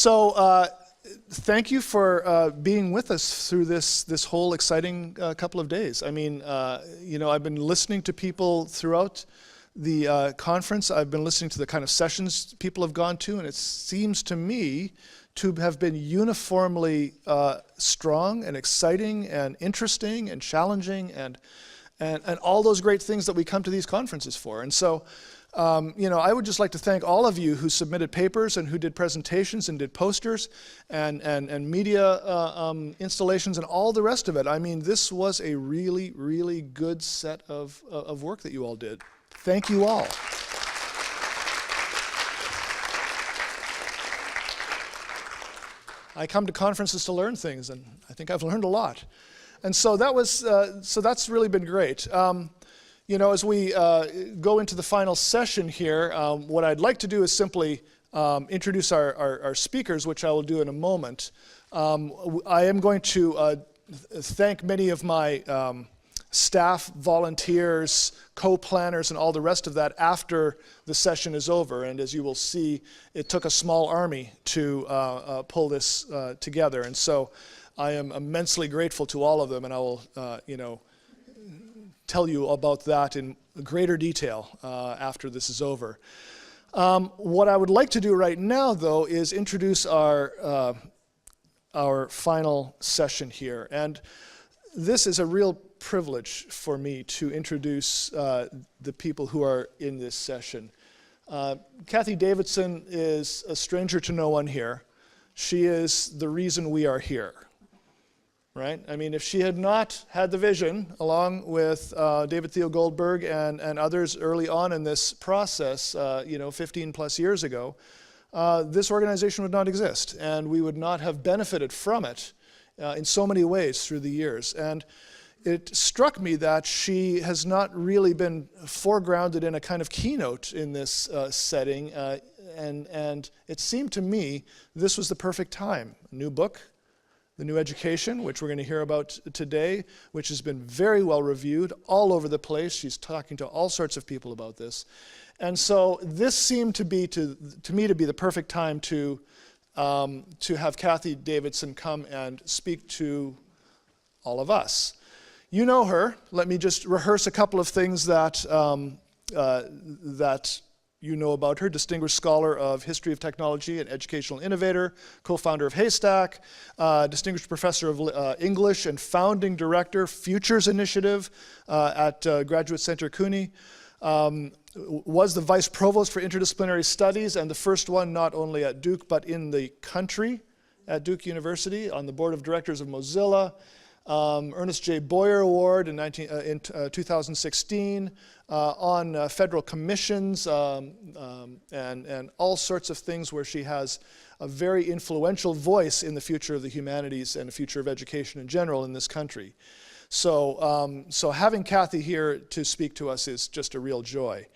So thank you for being with us through this whole exciting couple of days. I mean, I've been listening to people throughout the conference. I've been listening to the kind of sessions people have gone to, and it seems to me to have been uniformly strong and exciting and interesting and challenging and all those great things that we come to these conferences for. And so, I would just like to thank all of you who submitted papers and who did presentations and did posters and media installations and all the rest of it. I mean, this was a really, really good set of work that you all did. Thank you all. I come to conferences to learn things, and I think I've learned a lot. And so that's really been great. As we go into the final session here, what I'd like to do is simply introduce our speakers, which I will do in a moment. I am going to thank many of my staff, volunteers, co-planners, and all the rest of that after the session is over. And as you will see, it took a small army to pull this together. And so I am immensely grateful to all of them, and I will, tell you about that in greater detail after this is over. What I would like to do right now, though, is introduce our final session here. And this is a real privilege for me to introduce the people who are in this session. Cathy Davidson is a stranger to no one here. She is the reason we are here. Right? I mean, if she had not had the vision, along with David Theo Goldberg and others early on in this process, 15 plus years ago, this organization would not exist, and we would not have benefited from it in so many ways through the years. And it struck me that she has not really been foregrounded in a kind of keynote in this setting, and it seemed to me this was the perfect time. A new book, The New Education, which we're going to hear about today, which has been very well reviewed all over the place. She's talking to all sorts of people about this. And so this seemed to be, to me, to be the perfect time to have Cathy Davidson come and speak to all of us. You know her. Let me just rehearse a couple of things that you know about her. Distinguished Scholar of History of Technology and Educational Innovator, co-founder of HASTAC, Distinguished Professor of English and founding director, Futures Initiative at Graduate Center CUNY, was the Vice Provost for Interdisciplinary Studies and the first one not only at Duke but in the country at Duke University, on the Board of Directors of Mozilla, Ernest J. Boyer Award in 2016, on federal commissions and all sorts of things where she has a very influential voice in the future of the humanities and the future of education in general in this country. So having Cathy here to speak to us is just a real joy.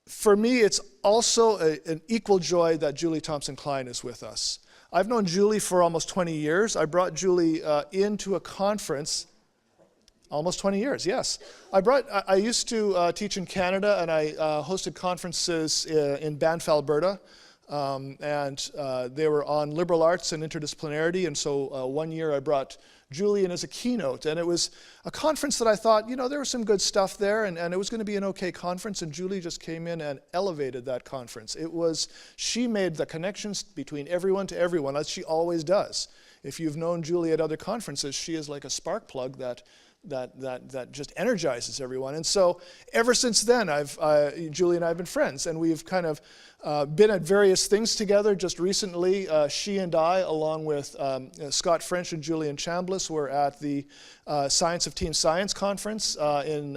For me, it's also an equal joy that Julie Thompson-Klein is with us. I've known Julie for almost 20 years. I brought Julie into a conference, almost 20 years, yes. I used to teach in Canada, and I hosted conferences in Banff, Alberta, and they were on liberal arts and interdisciplinarity, and so one year I brought Julie in as a keynote, and it was a conference that I thought, there was some good stuff there, and it was going to be an okay conference, and Julie just came in and elevated that conference. She made the connections between everyone to everyone, as she always does. If you've known Julie at other conferences, she is like a spark plug that just energizes everyone. And so ever since then, Julie and I have been friends, and we've kind of been at various things together. Just recently, she and I, along with Scott French and Julian Chambliss, were at the Science of Team Science conference in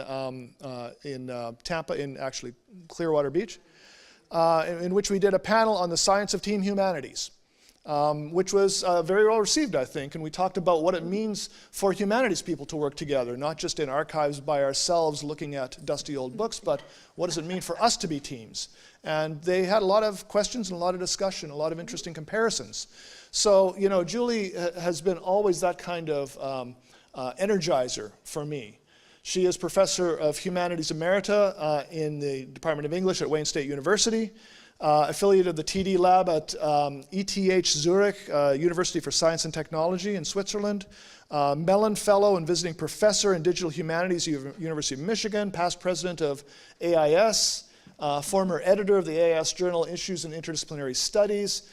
Tampa, in actually Clearwater Beach, in which we did a panel on the science of team humanities. Which was very well received, I think, and we talked about what it means for humanities people to work together, not just in archives by ourselves looking at dusty old books, but what does it mean for us to be teams? And they had a lot of questions and a lot of discussion, a lot of interesting comparisons. So, Julie has been always that kind of energizer for me. She is Professor of Humanities Emerita in the Department of English at Wayne State University. affiliate of the TD Lab at ETH Zurich, University for Science and Technology in Switzerland. Mellon Fellow and Visiting Professor in Digital Humanities, University of Michigan, past president of AIS, former editor of the AIS journal Issues in Interdisciplinary Studies.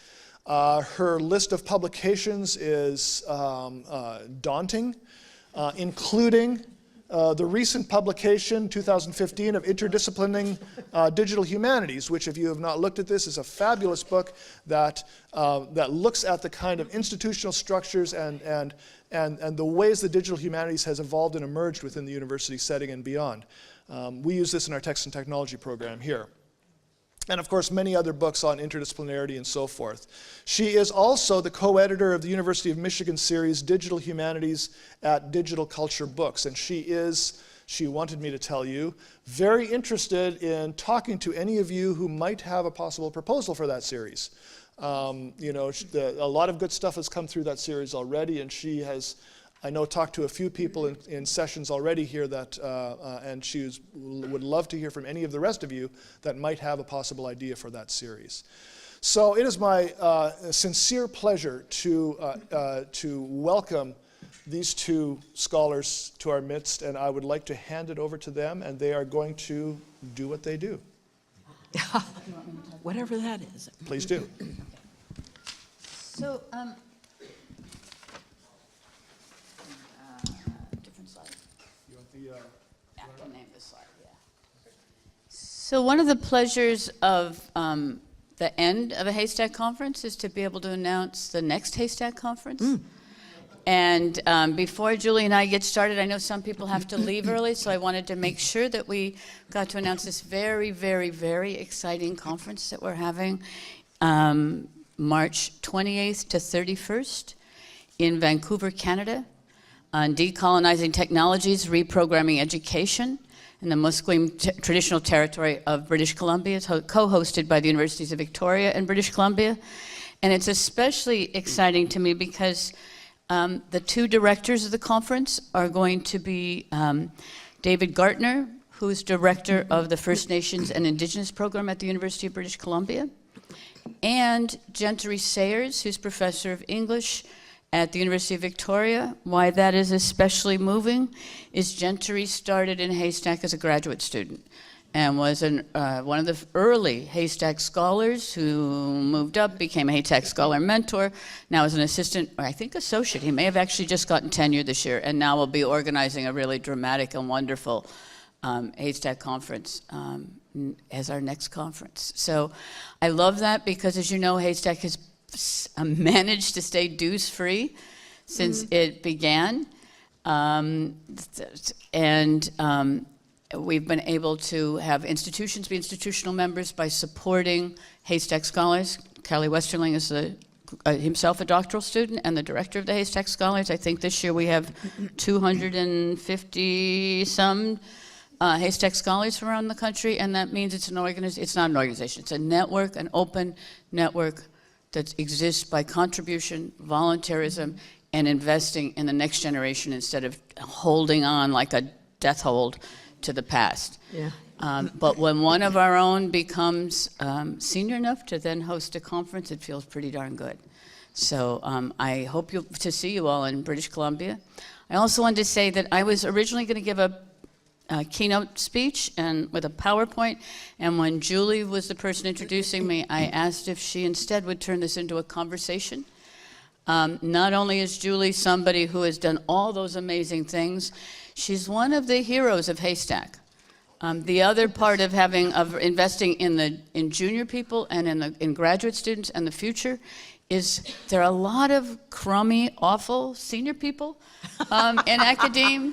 Her list of publications is daunting, including the recent publication, 2015, of Interdisciplining Digital Humanities, which, if you have not looked at this, is a fabulous book that looks at the kind of institutional structures and the ways the digital humanities has evolved and emerged within the university setting and beyond. We use this in our text and technology program here. And of course, many other books on interdisciplinarity and so forth. She is also the co-editor of the University of Michigan series, Digital Humanities at Digital Culture Books. And she wanted me to tell you, very interested in talking to any of you who might have a possible proposal for that series. You know, a lot of good stuff has come through that series already, and she has, I know, talked to a few people in sessions already here that, and she would love to hear from any of the rest of you that might have a possible idea for that series. So it is my sincere pleasure to welcome these two scholars to our midst, and I would like to hand it over to them, and they are going to do what they do. Whatever that is. Please do. So, different slide. You want the, Yeah, I'll name this slide, yeah. So one of the pleasures of the end of a HASTAC conference is to be able to announce the next HASTAC conference. And before Julie and I get started, I know some people have to leave early, so I wanted to make sure that we got to announce this very, very, very exciting conference that we're having March 28th to 31st in Vancouver, Canada, on decolonizing technologies, reprogramming education in the Musqueam traditional territory of British Columbia. It's co-hosted by the Universities of Victoria and British Columbia. And it's especially exciting to me because the two directors of the conference are going to be David Gartner, who's director of the First Nations and Indigenous program at the University of British Columbia, and Gentry Sayers, who's professor of English at the University of Victoria. Why that is especially moving is Gentry started in HASTAC as a graduate student and was one of the early HASTAC scholars who moved up, became a HASTAC scholar mentor, now is an assistant, or I think associate. He may have actually just gotten tenure this year, and now will be organizing a really dramatic and wonderful HASTAC conference as our next conference. So I love that because, as you know, HASTAC has managed to stay dues-free since it began. We've been able to have institutions be institutional members by supporting HASTAC scholars. Kelly Westerling is himself a doctoral student and the director of the HASTAC scholars. I think this year we have 250-some HASTAC scholars from around the country, and that means it's not an organization. It's a network, an open network that exists by contribution, volunteerism, and investing in the next generation instead of holding on like a death hold to the past. Yeah. But when one of our own becomes senior enough to then host a conference, it feels pretty darn good. So I hope to see you all in British Columbia. I also wanted to say that I was originally going to give a keynote speech and with a PowerPoint, and when Julie was the person introducing me, I asked if she instead would turn this into a conversation. Not only is Julie somebody who has done all those amazing things, she's one of the heroes of HASTAC. The other part of investing in junior people and in graduate students and the future is there are a lot of crummy, awful senior people in academia.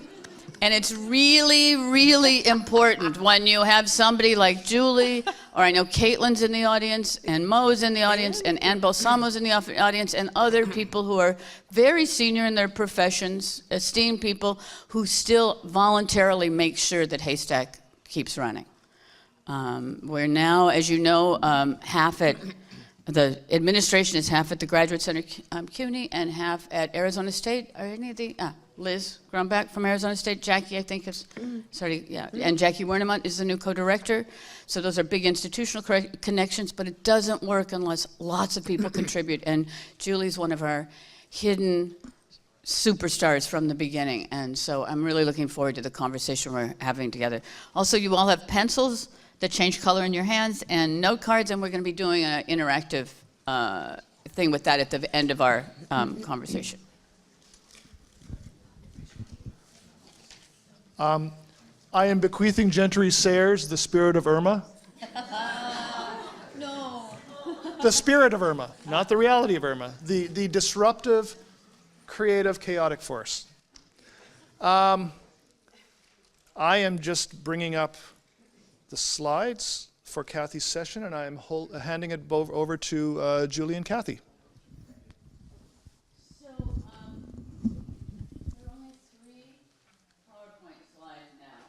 And it's really, really important when you have somebody like Julie, or I know Caitlin's in the audience, and Mo's in the audience, and Ann Balsamo's in the audience, and other people who are very senior in their professions, esteemed people, who still voluntarily make sure that HASTAC keeps running. We're now, as you know, the administration is half at the Graduate Center, CUNY, and half at Arizona State. Are any of the, Liz Grumbach from Arizona State. Jackie, I think, is, sorry, yeah. And Jackie Wernemont is the new co-director. So those are big institutional connections, but it doesn't work unless lots of people contribute. And Julie's one of our hidden superstars from the beginning. And so I'm really looking forward to the conversation we're having together. Also, you all have pencils that change color in your hands and note cards, and we're going to be doing an interactive thing with that at the end of our conversation. I am bequeathing Gentry Sayers the spirit of Irma. No. The spirit of Irma, not the reality of Irma. The disruptive, creative, chaotic force. I am just bringing up the slides for Cathy's session, and I am handing it over to Julie and Cathy. So, there are only 3 PowerPoint slides now,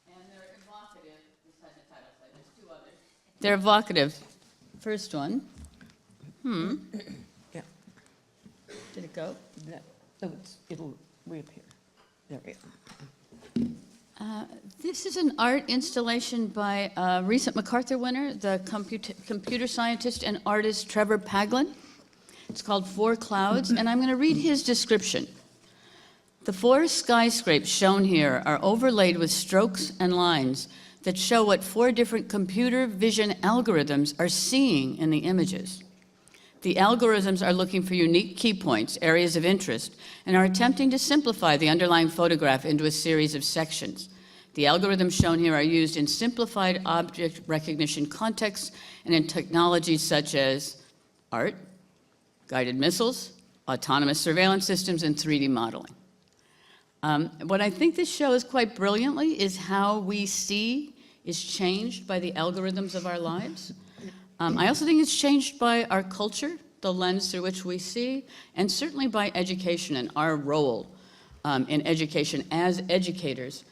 and they're evocative, besides the title slide. There's 2 others. They're evocative. First one. Yeah. Did it go? It'll reappear. There we go. This is an art installation by a recent MacArthur winner, the computer scientist and artist Trevor Paglen. It's called 4 Clouds, and I'm going to read his description. The 4 skyscrapes shown here are overlaid with strokes and lines that show what 4 different computer vision algorithms are seeing in the images. The algorithms are looking for unique key points, areas of interest, and are attempting to simplify the underlying photograph into a series of sections. The algorithms shown here are used in simplified object recognition contexts and in technologies such as art, guided missiles, autonomous surveillance systems, and 3D modeling. What I think this shows quite brilliantly is how we see is changed by the algorithms of our lives. I also think it's changed by our culture, the lens through which we see, and certainly by education and our role in education as educators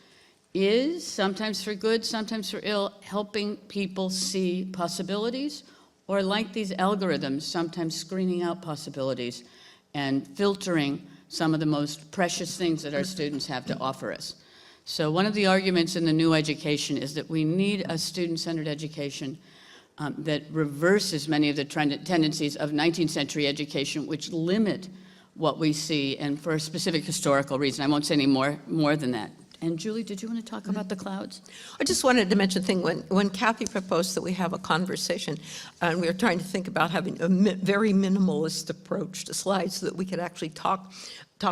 is, sometimes for good, sometimes for ill, helping people see possibilities, or like these algorithms, sometimes screening out possibilities and filtering some of the most precious things that our students have to offer us. So one of the arguments in the new education is that we need a student-centered education that reverses many of the tendencies of 19th century education, which limit what we see, and for a specific historical reason. I won't say any more than that. And Julie, did you want to talk about the clouds? I just wanted to mention a thing. When Cathy proposed that we have a conversation, and we were trying to think about having a very minimalist approach to slides so that we could actually talk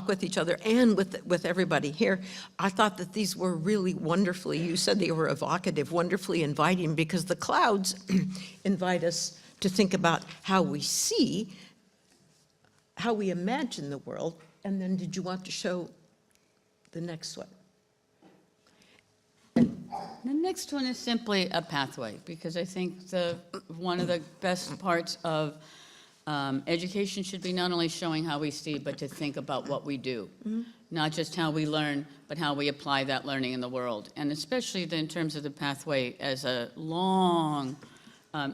with each other and with everybody here, I thought that these were really wonderfully, you said they were evocative, wonderfully inviting, because the clouds invite us to think about how we see, how we imagine the world. And then did you want to show the next one? The next one is simply a pathway, because I think one of the best parts of education should be not only showing how we see, but to think about what we do. Not just how we learn, but how we apply that learning in the world. And especially in terms of the pathway as a long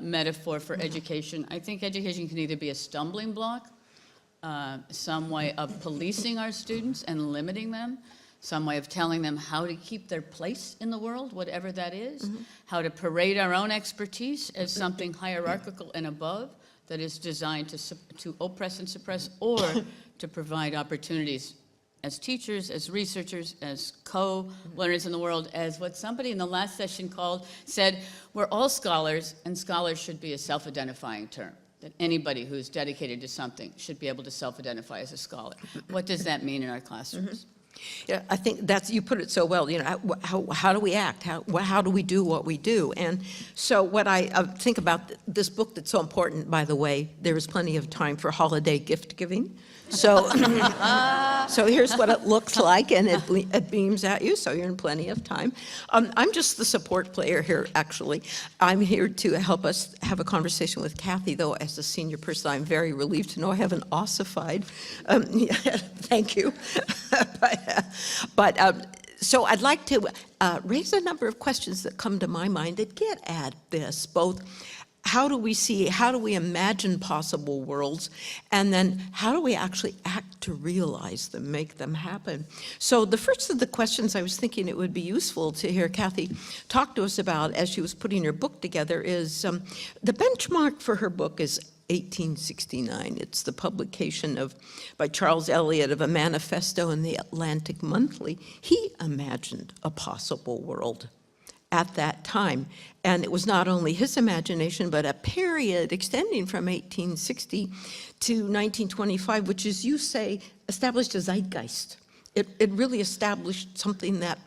metaphor for education. I think education can either be a stumbling block, some way of policing our students and limiting them, some way of telling them how to keep their place in the world, whatever that is, how to parade our own expertise as something hierarchical and above that is designed to oppress and suppress, or to provide opportunities as teachers, as researchers, as co-learners in the world, as what somebody in the last session said, we're all scholars, and scholars should be a self-identifying term, that anybody who's dedicated to something should be able to self-identify as a scholar. What does that mean in our classrooms? Yeah, I think you put it so well. You know, how do we act? How do we do what we do? And so what I think about this book that's so important, by the way, there is plenty of time for holiday gift giving. So, so here's what it looks like, and it beams at you, so you're in plenty of time. I'm just the support player here, actually. I'm here to help us have a conversation with Cathy, though as a senior person, I'm very relieved to know I haven't ossified. Thank you. So I'd like to raise a number of questions that come to my mind that get at this, both how do we imagine possible worlds, and then how do we actually act to realize them, make them happen? So the first of the questions I was thinking it would be useful to hear Cathy talk to us about as she was putting her book together is, the benchmark for her book is 1869. It's the publication by Charles Eliot of a manifesto in the Atlantic Monthly. He imagined a possible world at that time. And it was not only his imagination, but a period extending from 1860 to 1925, which, as you say, established a zeitgeist. It really established something that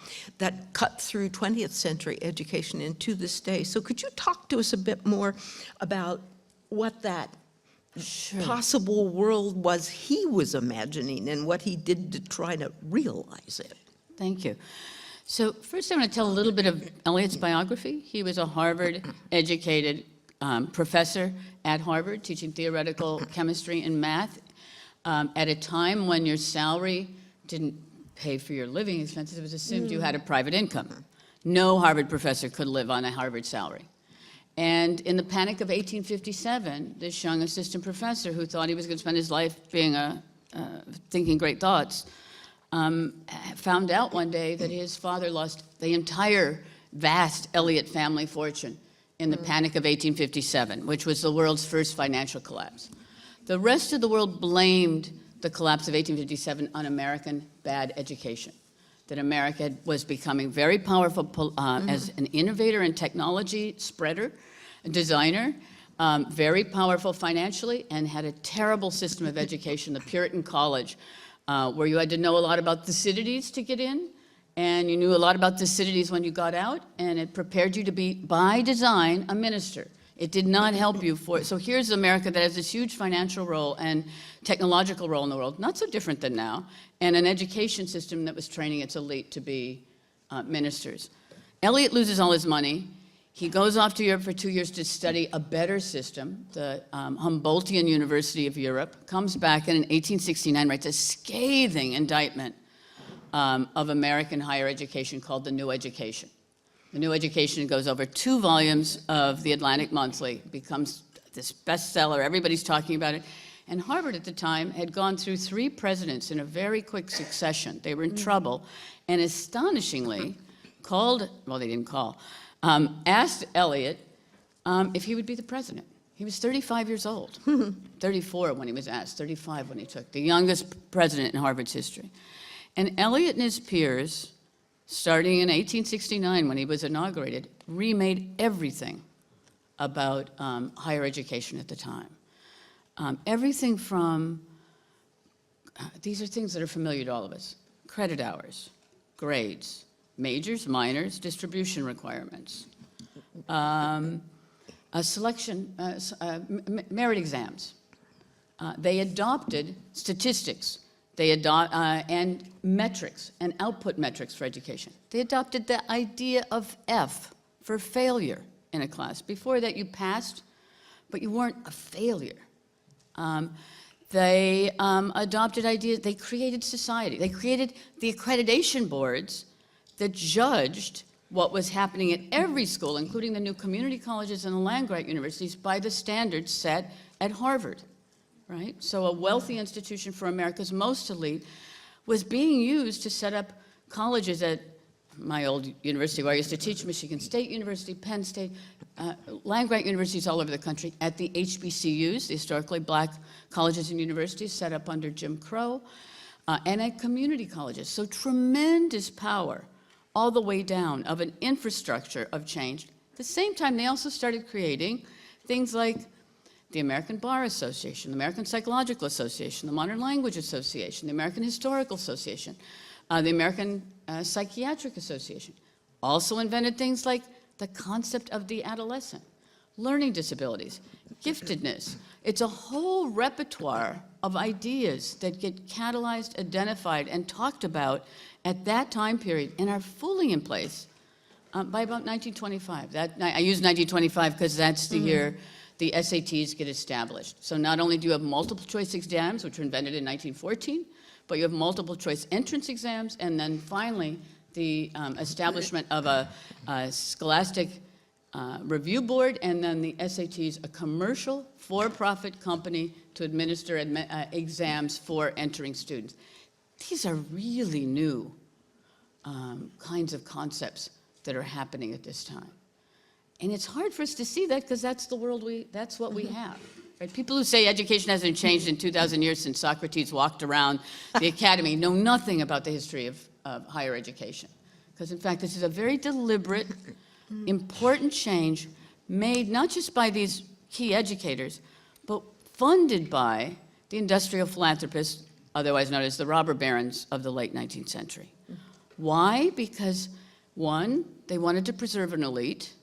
cut through 20th century education into this day. So could you talk to us a bit more about what that possible world was he was imagining and what he did to try to realize it? Thank you. So first I'm going to tell a little bit of Eliot's biography. He was a Harvard-educated professor at Harvard, teaching theoretical chemistry and math at a time when your salary didn't pay for your living expenses. It was assumed you had a private income. No Harvard professor could live on a Harvard salary. And in the panic of 1857, this young assistant professor who thought he was going to spend his life being thinking great thoughts, found out one day that his father lost the entire vast Eliot family fortune in the panic of 1857, which was the world's first financial collapse. The rest of the world blamed the collapse of 1857 on American bad education, that America was becoming very powerful as an innovator and technology spreader, a designer, very powerful financially, and had a terrible system of education, the Puritan college, where you had to know a lot about Thucydides to get in, and you knew a lot about Thucydides when you got out, and it prepared you to be, by design, a minister. It did not help you for it. So here's America that has this huge financial role and technological role in the world, not so different than now, and an education system that was training its elite to be ministers. Eliot loses all his money. He goes off to Europe for 2 years to study a better system, the Humboldtian University of Europe, comes back, and in 1869 writes a scathing indictment of American higher education called The New Education. The New Education goes over 2 volumes of the Atlantic Monthly, becomes this bestseller, everybody's talking about it. And Harvard at the time had gone through 3 presidents in a very quick succession. They were in trouble, and astonishingly asked Eliot if he would be the president. He was 35 years old, 34 when he was asked, 35 when he took, the youngest president in Harvard's history. And Eliot and his peers, starting in 1869 when he was inaugurated, remade everything about higher education at the time. Everything from, these are things that are familiar to all of us, credit hours, grades, majors, minors, distribution requirements, merit exams. They adopted statistics. And metrics and output metrics for education. They adopted the idea of F for failure in a class. Before that, you passed, but you weren't a failure. They adopted ideas, they created society. They created the accreditation boards that judged what was happening at every school, including the new community colleges and the land-grant universities, by the standards set at Harvard. Right? So a wealthy institution for America's most elite was being used to set up colleges at my old university where I used to teach, Michigan State University, Penn State, land-grant universities all over the country, at the HBCUs, the historically black colleges and universities set up under Jim Crow, and at community colleges. So tremendous power all the way down of an infrastructure of change. At the same time, they also started creating things like the American Bar Association, the American Psychological Association, the Modern Language Association, the American Historical Association, the American Psychiatric Association. Also invented things like the concept of the adolescent, learning disabilities, giftedness. It's a whole repertoire of ideas that get catalyzed, identified, and talked about at that time period and are fully in place by about 1925. I use 1925 because that's the year the SATs get established. So not only do you have multiple choice exams, which were invented in 1914, but you have multiple choice entrance exams, and then finally the establishment of a scholastic Review Board, and then the SATs, a commercial for-profit company to administer exams for entering students. These are really new kinds of concepts that are happening at this time. And it's hard for us to see that because that's the world that's what we have. Right? People who say education hasn't changed in 2,000 years since Socrates walked around the academy know nothing about the history of higher education. Because in fact, this is a very deliberate, important change made not just by these key educators, but funded by the industrial philanthropists, otherwise known as the robber barons of the late 19th century. Why? Because one, they wanted to preserve an elite.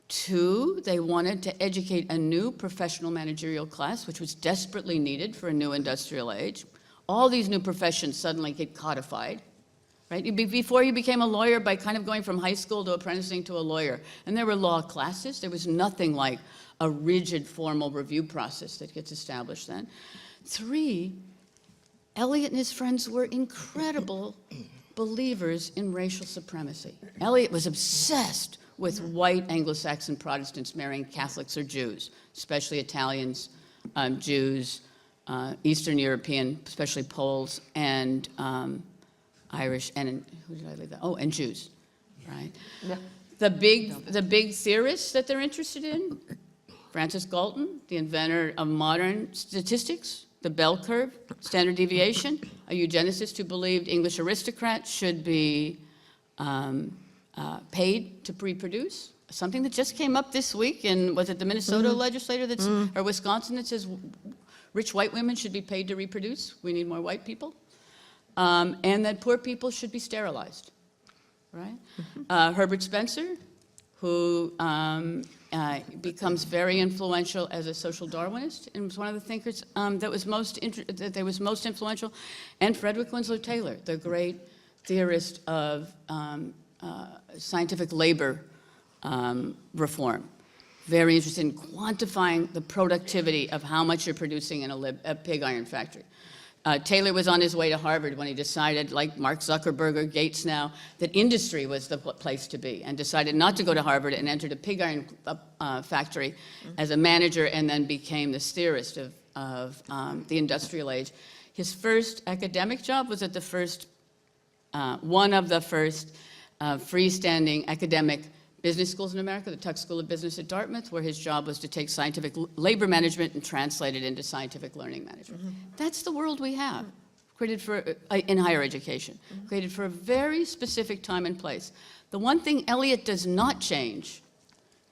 Two, they wanted to educate a new professional managerial class, which was desperately needed for a new industrial age. All these new professions suddenly get codified, right? Before you became a lawyer by kind of going from high school to apprenticing to a lawyer, and there were law classes. There was nothing like a rigid formal review process that gets established then. Three, Eliot and his friends were incredible believers in racial supremacy. Eliot was obsessed with white Anglo-Saxon Protestants marrying Catholics or Jews, especially Italians, Jews, Eastern European, especially Poles, and Irish, and who did I leave that? Oh, and Jews, right? Yeah. The big theorists that they're interested in, Francis Galton, the inventor of modern statistics, the bell curve, standard deviation, a eugenicist who believed English aristocrats should be paid to reproduce, something that just came up this week in, was it the Minnesota legislator that's, or Wisconsin, that says rich white women should be paid to reproduce, we need more white people, and that poor people should be sterilized, right? Herbert Spencer, who becomes very influential as a social Darwinist and was one of the thinkers that was most influential, and Frederick Winslow Taylor, the great theorist of scientific labor reform. Very interested in quantifying the productivity of how much you're producing in a pig iron factory. Taylor was on his way to Harvard when he decided, like Mark Zuckerberg or Gates now, that industry was the place to be, and decided not to go to Harvard and entered a pig iron factory as a manager, and then became this theorist of the industrial age. His first academic job was at the first, one of the first freestanding academic business schools in America, the Tuck School of Business at Dartmouth, where his job was to take scientific labor management and translate it into scientific learning management. That's the world we have, created for, in higher education, created for a very specific time and place. The one thing Eliot does not change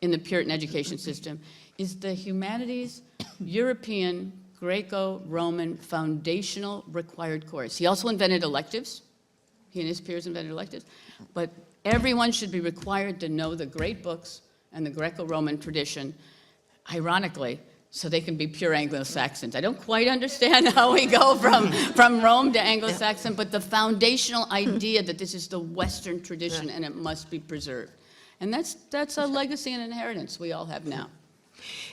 in the Puritan education system is the humanities, European, Greco-Roman foundational required course. He also invented electives. He and his peers invented electives. But everyone should be required to know the great books and the Greco-Roman tradition, ironically, so they can be pure Anglo-Saxons. I don't quite understand how we go from Rome to Anglo-Saxon, but the foundational idea that this is the Western tradition and it must be preserved. And that's a legacy and inheritance we all have now.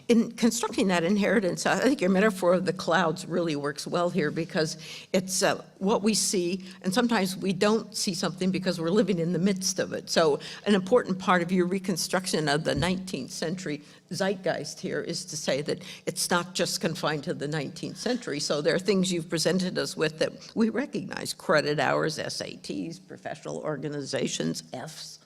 In constructing that inheritance, I think your metaphor of the clouds really works well here, because it's what we see, and sometimes we don't see something because we're living in the midst of it. So an important part of your reconstruction of the 19th century zeitgeist here is to say that it's not just confined to the 19th century. So there are things you've presented us with that we recognize: credit hours, SATs, professional organizations, Fs.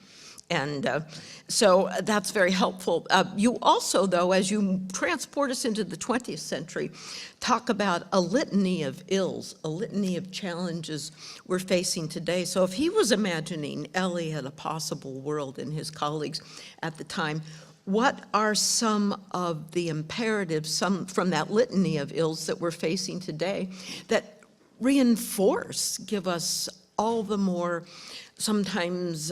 And so that's very helpful. You also, though, as you transport us into the 20th century, talk about a litany of ills, a litany of challenges we're facing today. So if he was imagining Eliot a possible world and his colleagues at the time, what are some of the imperatives, from that litany of ills that we're facing today, that reinforce, give us all the more sometimes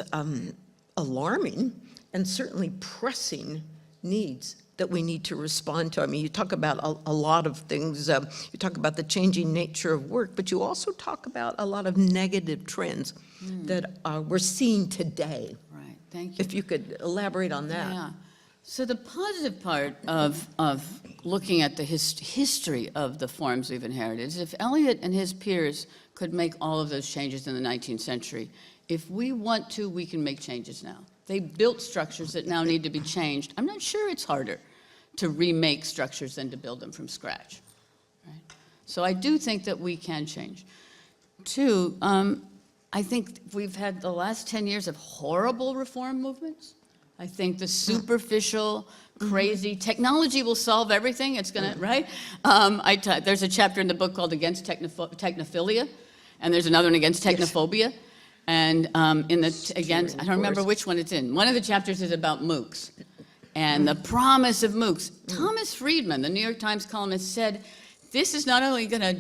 alarming and certainly pressing needs that we need to respond to? I mean, you talk about a lot of things. You talk about the changing nature of work, but you also talk about a lot of negative trends that we're seeing today. Right, thank you. If you could elaborate on that. Yeah. So the positive part of looking at the history of the forms we've inherited is if Eliot and his peers could make all of those changes in the 19th century, if we want to, we can make changes now. They built structures that now need to be changed. I'm not sure it's harder to remake structures than to build them from scratch. Right? So I do think that we can change. Two, I think we've had the last 10 years of horrible reform movements. I think the superficial, crazy, technology will solve everything, it's gonna, right? There's a chapter in the book called Against Technophilia, and there's another one against technophobia. And I don't remember which one it's in. One of the chapters is about MOOCs and the promise of MOOCs. Thomas Friedman, the New York Times columnist, said, this is not only gonna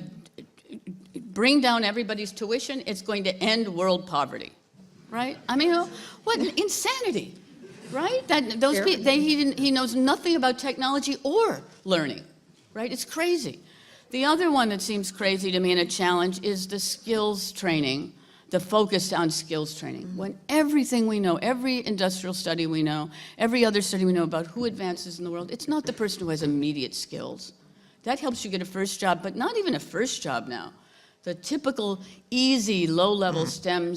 bring down everybody's tuition, it's going to end world poverty, right? I mean, what insanity, right? He knows nothing about technology or learning, right? It's crazy. The other one that seems crazy to me and a challenge is the skills training, the focus on skills training. When everything we know, every industrial study we know, every other study we know about who advances in the world, it's not the person who has immediate skills. That helps you get a first job, but not even a first job now. The typical easy, low-level STEM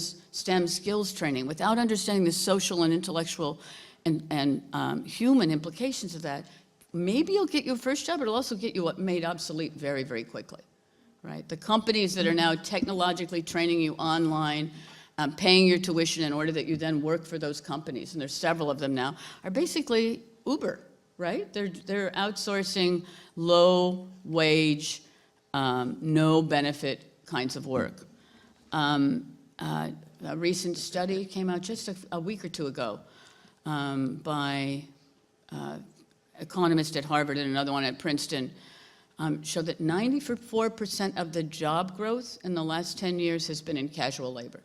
skills training without understanding the social and intellectual and human implications of that, maybe it'll get you a first job, but it'll also get you made obsolete very, very quickly, right? The companies that are now technologically training you online, paying your tuition in order that you then work for those companies, and there's several of them now, are basically Uber, right? They're outsourcing low-wage, no-benefit kinds of work. A recent study came out just a week or two ago by economist at Harvard and another one at Princeton, showed that 94% of the job growth in the last 10 years has been in casual labor.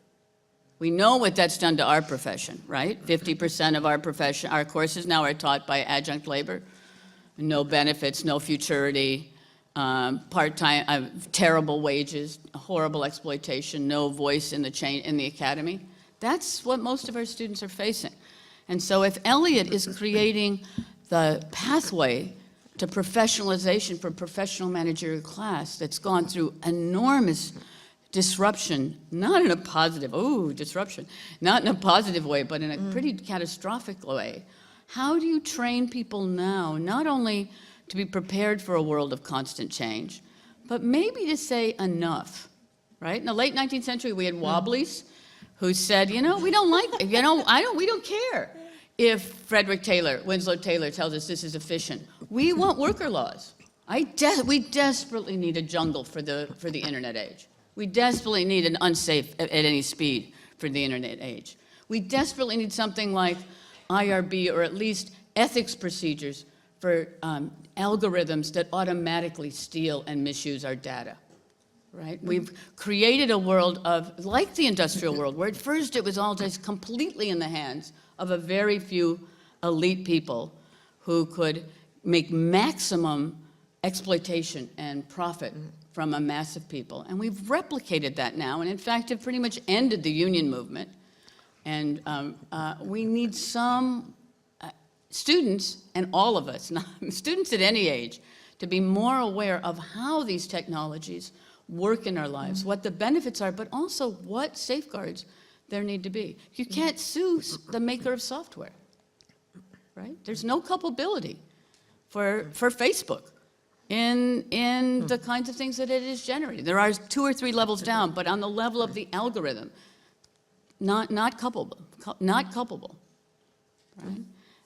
We know what that's done to our profession, right? 50% of our courses now are taught by adjunct labor, no benefits, no futurity, part-time, terrible wages, horrible exploitation, no voice in the academy. That's what most of our students are facing. And so if Elliott is creating the pathway to professionalization for professional managerial class that's gone through enormous disruption, not in a positive, disruption, not in a positive way, but in a pretty catastrophic way, how do you train people now, not only to be prepared for a world of constant change, but maybe to say enough, right? In the late 19th century, we had Wobblies who said, we don't like, we don't care if Winslow Taylor tells us this is efficient. We want worker laws. We desperately need a jungle for the internet age. We desperately need an unsafe at any speed for the internet age. We desperately need something like IRB or at least ethics procedures for algorithms that automatically steal and misuse our data, right? We've created a world of, like the industrial world, where at first it was all just completely in the hands of a very few elite people who could make maximum exploitation and profit from a mass of people. And we've replicated that now, and in fact have pretty much ended the union movement. And we need some students, and all of us, students at any age, to be more aware of how these technologies work in our lives, what the benefits are, but also what safeguards there need to be. You can't sue the maker of software, right? There's no culpability for Facebook in the kinds of things that it is generating. There are 2 or 3 levels down, but on the level of the algorithm, not culpable, right?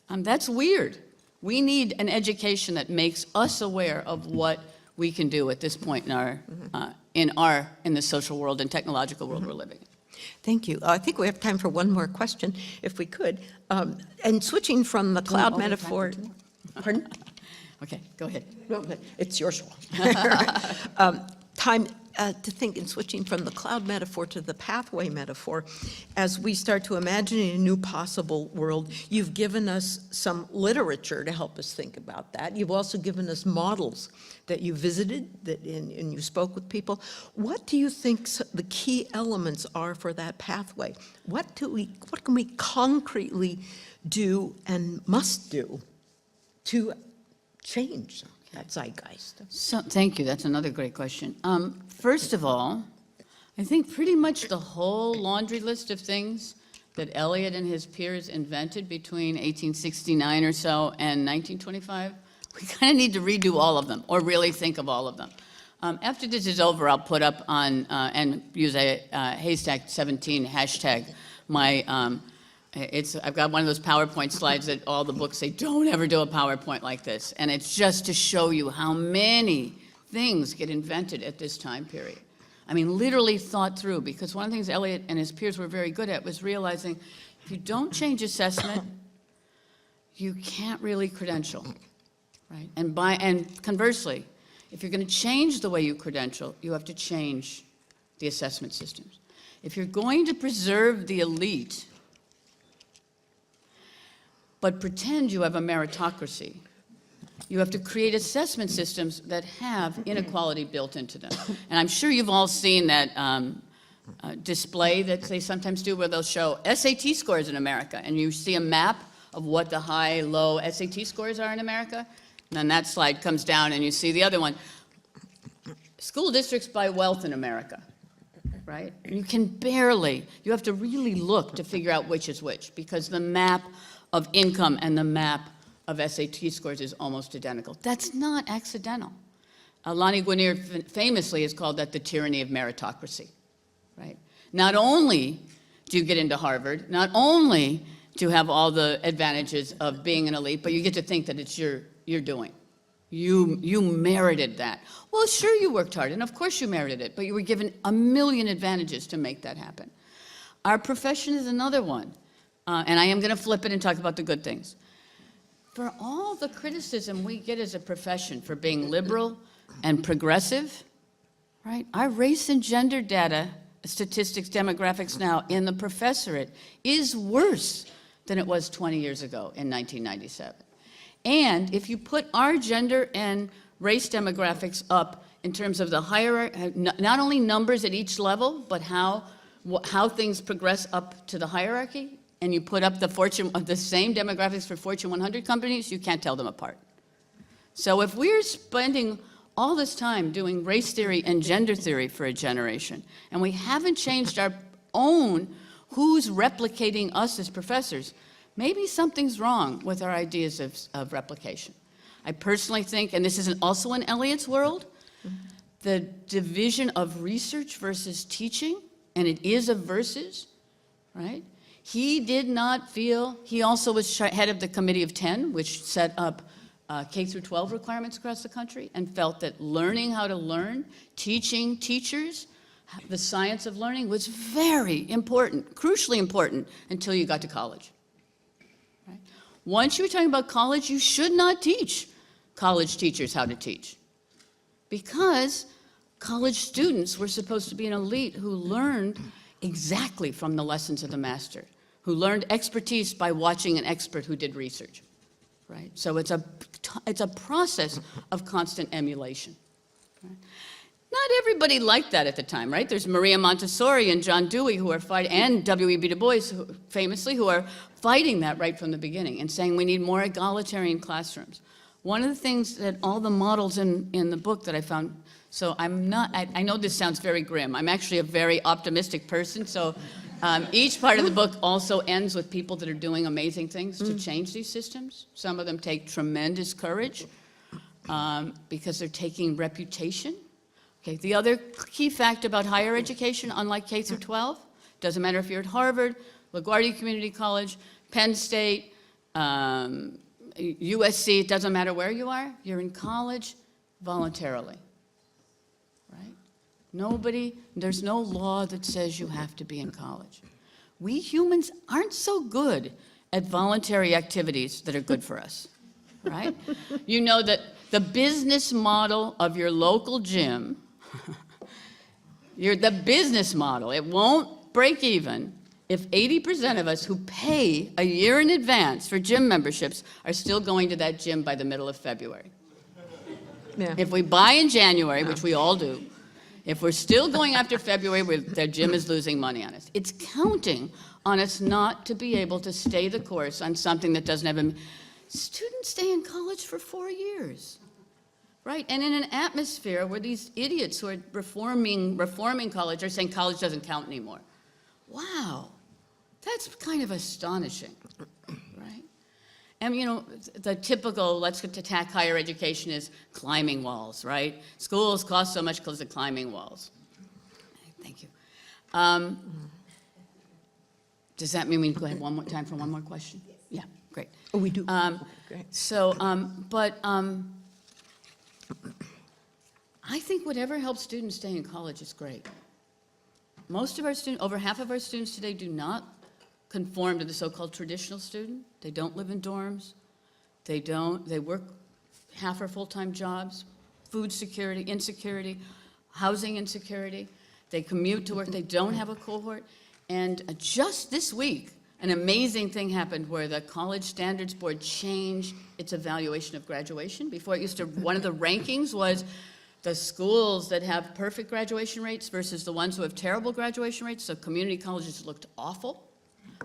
That's weird. We need an education that makes us aware of what we can do at this point in the social world and technological world we're living in. Thank you. I think we have time for one more question, if we could. And switching from the cloud metaphor. Pardon? Okay, go ahead. No, it's your show. Time to think in switching from the cloud metaphor to the pathway metaphor. As we start to imagine a new possible world, you've given us some literature to help us think about that. You've also given us models that you visited and you spoke with people. What do you think the key elements are for that pathway? What can we concretely do and must do to change that zeitgeist? So, thank you. That's another great question. First of all, I think pretty much the whole laundry list of things that Eliot and his peers invented between 1869 or so and 1925, we kind of need to redo all of them, or really think of all of them. After this is over, I'll put up on, and use a HASTAC 17 hashtag, I've got one of those PowerPoint slides that all the books say, don't ever do a PowerPoint like this. And it's just to show you how many things get invented at this time period. I mean, literally thought through, because one of the things Eliot and his peers were very good at was realizing if you don't change assessment, you can't really credential, right? And conversely, if you're going to change the way you credential, you have to change the assessment systems. If you're going to preserve the elite, but pretend you have a meritocracy, you have to create assessment systems that have inequality built into them. And I'm sure you've all seen that display that they sometimes do where they'll show SAT scores in America, and you see a map of what the high, low SAT scores are in America. And then that slide comes down and you see the other one. School districts by wealth in America, right? You can barely, you have to really look to figure out which is which, because the map of income and the map of SAT scores is almost identical. That's not accidental. Lonnie Guinier famously has called that the tyranny of meritocracy, right? Not only do you get into Harvard, not only do you have all the advantages of being an elite, but you get to think that it's your doing. You merited that. Well, sure, you worked hard, and of course you merited it, but you were given a million advantages to make that happen. Our profession is another one, and I am going to flip it and talk about the good things. For all the criticism we get as a profession for being liberal and progressive, right? Our race and gender data, statistics, demographics now in the professorate is worse than it was 20 years ago in 1997. And if you put our gender and race demographics up in terms of the hierarchy, not only numbers at each level, but how things progress up to the hierarchy, and you put up the same demographics for Fortune 100 companies, you can't tell them apart. So if we're spending all this time doing race theory and gender theory for a generation, and we haven't changed our own who's replicating us as professors, maybe something's wrong with our ideas of replication. I personally think, and this is also in Eliot's world, the division of research versus teaching, and it is a versus, right? He did not feel, he also was head of the Committee of 10, which set up K through 12 requirements across the country, and felt that learning how to learn, teaching teachers the science of learning was very important, crucially important, until you got to college. Right? Once you were talking about college, you should not teach college teachers how to teach, because college students were supposed to be an elite who learned exactly from the lessons of the master, who learned expertise by watching an expert who did research, right? So it's a process of constant emulation. Right? Not everybody liked that at the time, right? There's Maria Montessori and John Dewey who are fighting, and W.E.B. Du Bois, famously, who are fighting that right from the beginning and saying we need more egalitarian classrooms. One of the things that all the models in the book that I found, so I know this sounds very grim. I'm actually a very optimistic person, so each part of the book also ends with people that are doing amazing things to change these systems. Some of them take tremendous courage because they're taking reputation. Okay, the other key fact about higher education, unlike K through 12, doesn't matter if you're at Harvard, LaGuardia Community College, Penn State, USC, it doesn't matter where you are, you're in college voluntarily, right? There's no law that says you have to be in college. We humans aren't so good at voluntary activities that are good for us, right? You know that the business model of your local gym, the business model, it won't break even if 80% of us who pay a year in advance for gym memberships are still going to that gym by the middle of February. Yeah. If we buy in January, which we all do, if we're still going after February, their gym is losing money on us. It's counting on us not to be able to stay the course on something that doesn't have students stay in college for 4 years, right? And in an atmosphere where these idiots who are reforming college are saying college doesn't count anymore. Wow, That's kind of astonishing, right? And you know, the typical, let's attack higher education is climbing walls, right? Schools cost so much because of climbing walls. Thank you. Does that mean we go ahead one more time for one more question? Yes. Yeah, great. Oh, we do? Great. So, I think whatever helps students stay in college is great. Most of our students, over half of our students today do not conform to the so-called traditional student. They don't live in dorms. They work half or full-time jobs, food security, insecurity, housing insecurity. They commute to work. They don't have a cohort. And just this week, an amazing thing happened where the College Standards Board changed its evaluation of graduation. Before it used to, one of the rankings was the schools that have perfect graduation rates versus the ones who have terrible graduation rates. So community colleges looked awful,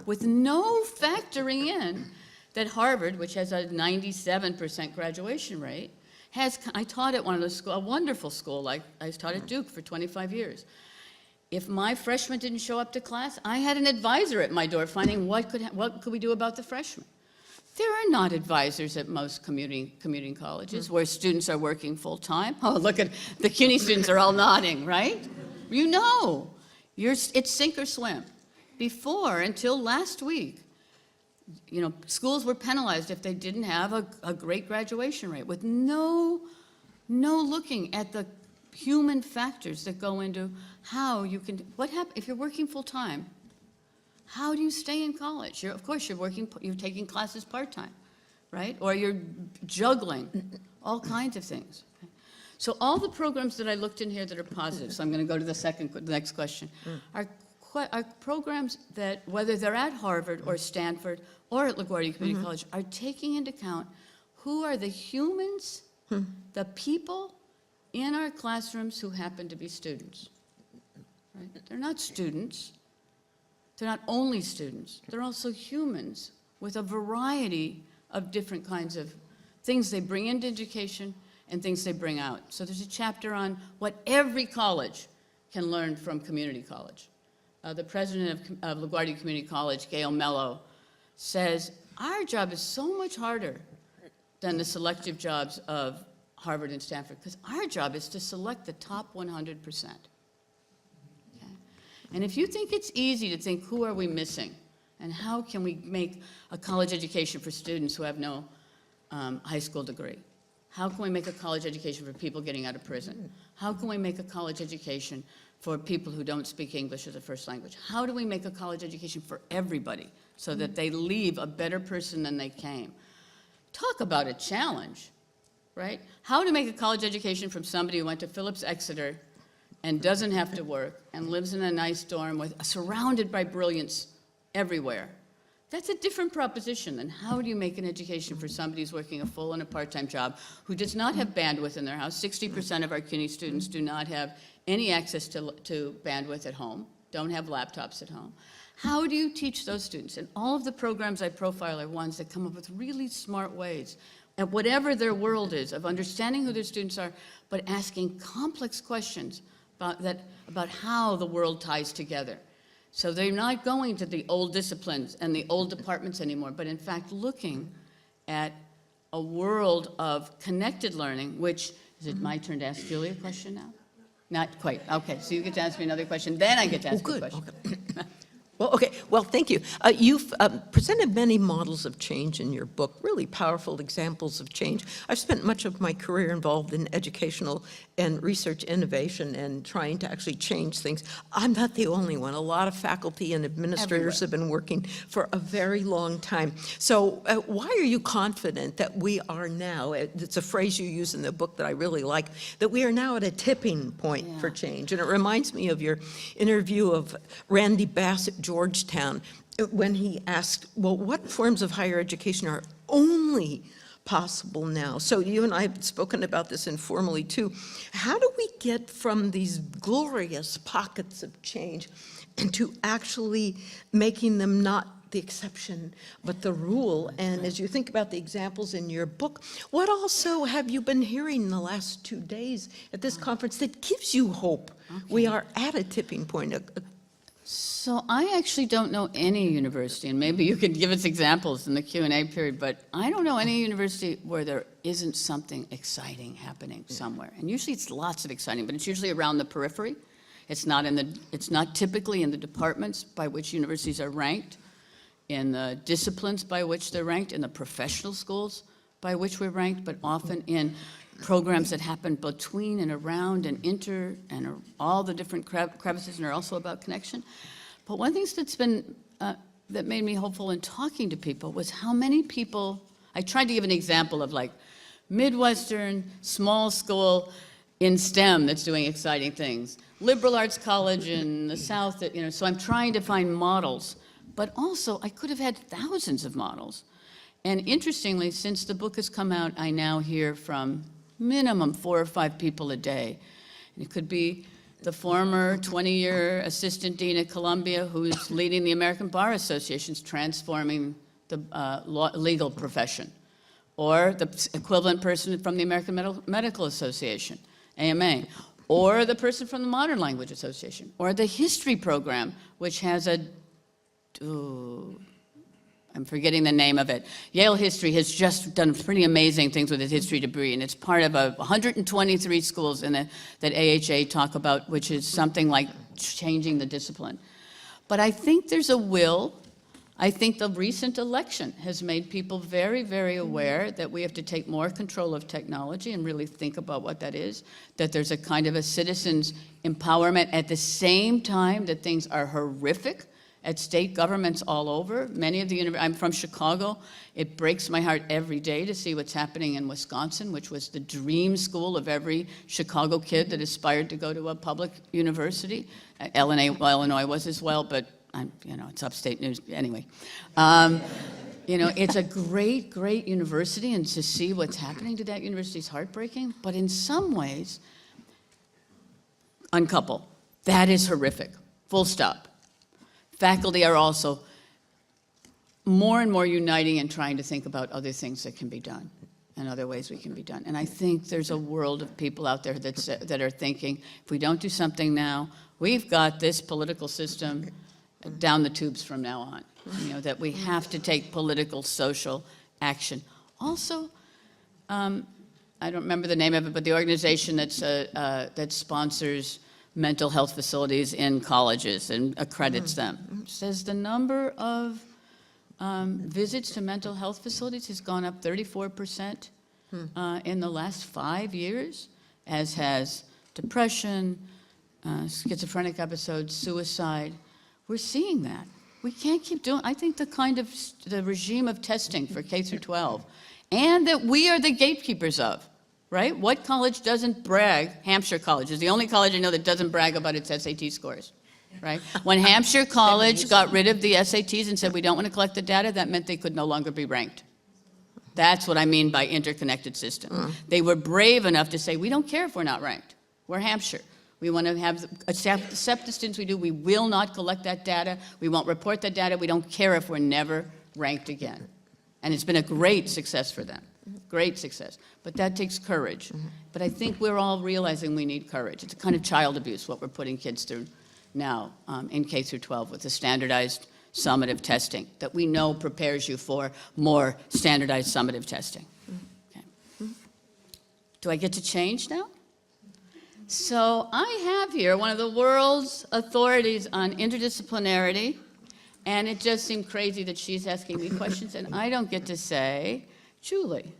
with no factoring in that Harvard, which has a 97% graduation rate, I taught at one of those schools, a wonderful school, like I taught at Duke for 25 years. If my freshman didn't show up to class, I had an advisor at my door finding what could we do about the freshman. There are not advisors at most community colleges where students are working full-time. Oh, look at the CUNY students are all nodding, right? You know, it's sink or swim. Before, until last week, you know, schools were penalized if they didn't have a great graduation rate, with no looking at the human factors that go into how you can, what happens if you're working full-time? How do you stay in college? Of course, you're taking classes part-time, right? Or you're juggling all kinds of things. So all the programs that I looked in here that are positive, so I'm going to go to the next question, are programs that, whether they're at Harvard or Stanford or at LaGuardia Community College, are taking into account who are the humans, the people in our classrooms who happen to be students. Right? They're not students. They're not only students. They're also humans with a variety of different kinds of things they bring into education and things they bring out. So there's a chapter on what every college can learn from community college. The president of LaGuardia Community College, Gail Mello, says, our job is so much harder than the selective jobs of Harvard and Stanford, because our job is to select the top 100%. And if you think it's easy to think, who are we missing? And how can we make a college education for students who have no high school degree? How can we make a college education for people getting out of prison? How can we make a college education for people who don't speak English as a first language? How do we make a college education for everybody so that they leave a better person than they came? Talk about a challenge, right? How to make a college education from somebody who went to Phillips Exeter and doesn't have to work and lives in a nice dorm surrounded by brilliance everywhere. That's a different proposition than how do you make an education for somebody who's working a full and a part-time job who does not have bandwidth in their house. 60% of our CUNY students do not have any access to bandwidth at home, don't have laptops at home. How do you teach those students? And all of the programs I profile are ones that come up with really smart ways at whatever their world is of understanding who their students are, but asking complex questions about how the world ties together. So they're not going to the old disciplines and the old departments anymore, but in fact looking at a world of connected learning, which, is it my turn to ask Julie a question now? Not quite. Okay, so you get to ask me another question, then I get to ask you a question. Okay. Well, thank you. You've presented many models of change in your book, really powerful examples of change. I've spent much of my career involved in educational and research innovation and trying to actually change things. I'm not the only one. A lot of faculty and administrators have been working for a very long time. So why are you confident that we are now, it's a phrase you use in the book that I really like, that we are now at a tipping point for change? And it reminds me of your interview of Randy Bass at Georgetown, when he asked, well, what forms of higher education are only possible now? So you and I have spoken about this informally too. How do we get from these glorious pockets of change into actually making them not the exception, but the rule? And as you think about the examples in your book, what also have you been hearing in the last 2 days at this conference that gives you hope? We are at a tipping point. So I actually don't know any university, and maybe you could give us examples in the Q&A period, but I don't know any university where there isn't something exciting happening somewhere. And usually it's lots of exciting, but it's usually around the periphery. It's not typically in the departments by which universities are ranked, in the disciplines by which they're ranked, in the professional schools by which we're ranked, but often in programs that happen between and around and inter and all the different crevices and are also about connection. But one thing that's been, that made me hopeful in talking to people was how many people, I tried to give an example of like Midwestern, small school in STEM that's doing exciting things, liberal arts college in the South, that, so I'm trying to find models, but also I could have had thousands of models. And interestingly, since the book has come out, I now hear from minimum 4 or 5 people a day. And it could be the former 20-year assistant dean at Columbia who's leading the American Bar Association's transforming the legal profession, or the equivalent person from the American Medical Association, AMA, or the person from the Modern Language Association, or the history program, which has I'm forgetting the name of it. Yale History has just done pretty amazing things with its history degree, and it's part of 123 schools that AHA talk about, which is something like changing the discipline. But I think there's a will. I think the recent election has made people very, very aware that we have to take more control of technology and really think about what that is, that there's a kind of a citizens' empowerment at the same time that things are horrific at state governments all over. Many of the I'm from Chicago. It breaks my heart every day to see what's happening in Wisconsin, which was the dream school of every Chicago kid that aspired to go to a public university. Illinois was as well, but it's upstate news anyway. It's a great, great university, and to see what's happening to that university is heartbreaking. But in some ways, uncouple. That is horrific. Full stop. Faculty are also more and more uniting and trying to think about other things that can be done and other ways we can be done. And I think there's a world of people out there that are thinking, if we don't do something now, we've got this political system down the tubes from now on, that we have to take political, social action. Also, I don't remember the name of it, but the organization that sponsors mental health facilities in colleges and accredits them says the number of visits to mental health facilities has gone up 34% in the last 5 years, as has depression, schizophrenic episodes, suicide. We're seeing that. We can't keep doing, I think the regime of testing for K through 12, and that we are the gatekeepers of, right? What college doesn't brag? Hampshire College is the only college I know that doesn't brag about its SAT scores, right? When Hampshire College got rid of the SATs and said we don't want to collect the data, that meant they could no longer be ranked. That's what I mean by interconnected system. They were brave enough to say, we don't care if we're not ranked. We're Hampshire. We want to accept the students we do. We will not collect that data. We won't report that data. We don't care if we're never ranked again. And it's been a great success for them. Great success. But that takes courage. But I think we're all realizing we need courage. It's a kind of child abuse, what we're putting kids through now in K through 12 with the standardized summative testing that we know prepares you for more standardized summative testing. Okay. Do I get to change now? So I have here one of the world's authorities on interdisciplinarity, and it just seemed crazy that she's asking me questions and I don't get to say, Julie,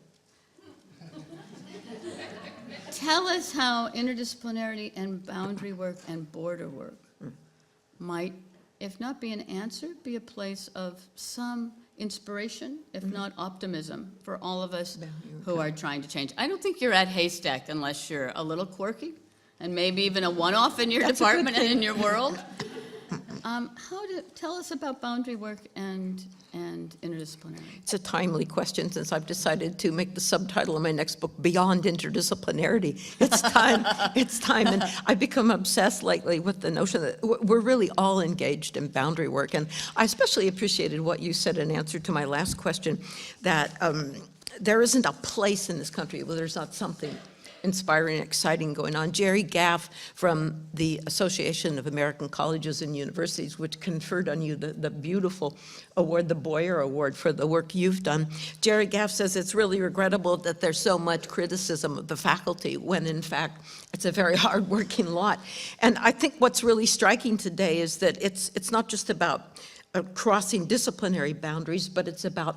tell us how interdisciplinarity and boundary work and border work might, if not be an answer, be a place of some inspiration, if not optimism, for all of us who are trying to change. I don't think you're at HASTAC unless you're a little quirky and maybe even a one-off in your department and in your world. Tell us about boundary work and interdisciplinary. It's a timely question since I've decided to make the subtitle of my next book Beyond Interdisciplinarity. It's time, it's time. And I've become obsessed lately with the notion that we're really all engaged in boundary work. And I especially appreciated what you said in answer to my last question, that there isn't a place in this country where there's not something inspiring and exciting going on. Jerry Gaff from the Association of American Colleges and Universities, which conferred on you the beautiful award, the Boyer Award, for the work you've done. Jerry Gaff says it's really regrettable that there's so much criticism of the faculty when in fact it's a very hard-working lot. And I think what's really striking today is that it's not just about crossing disciplinary boundaries, but it's about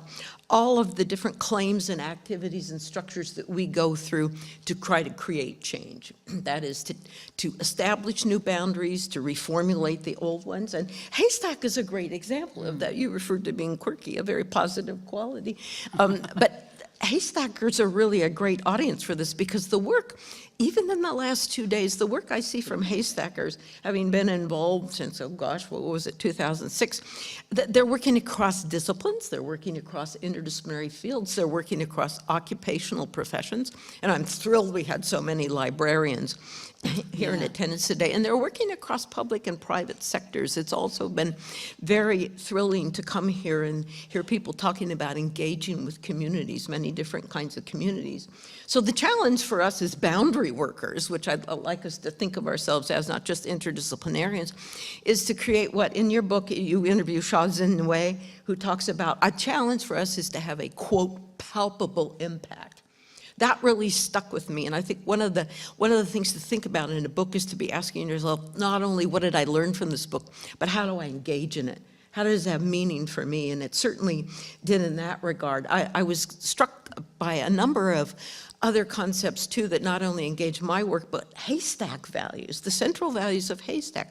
all of the different claims and activities and structures that we go through to try to create change. That is to establish new boundaries, to reformulate the old ones. And HASTAC is a great example of that. You referred to being quirky, a very positive quality. But HASTACers are really a great audience for this, because the work, even in the last 2 days, the work I see from HASTACers, having been involved since, oh gosh, what was it, 2006, they're working across disciplines, they're working across interdisciplinary fields, they're working across occupational professions, and I'm thrilled we had so many librarians here in attendance today, and they're working across public and private sectors. It's also been very thrilling to come here and hear people talking about engaging with communities, many different kinds of communities. So the challenge for us as boundary workers, which I'd like us to think of ourselves as not just interdisciplinarians, is to create what, in your book, you interview Sha Zin-Wei, who talks about, a challenge for us is to have a, quote, palpable impact. That really stuck with me, and I think one of the things to think about in a book is to be asking yourself, not only what did I learn from this book, but how do I engage in it? How does it have meaning for me? And it certainly did in that regard. I was struck by a number of other concepts too that not only engage my work, but HASTAC values, the central values of HASTAC.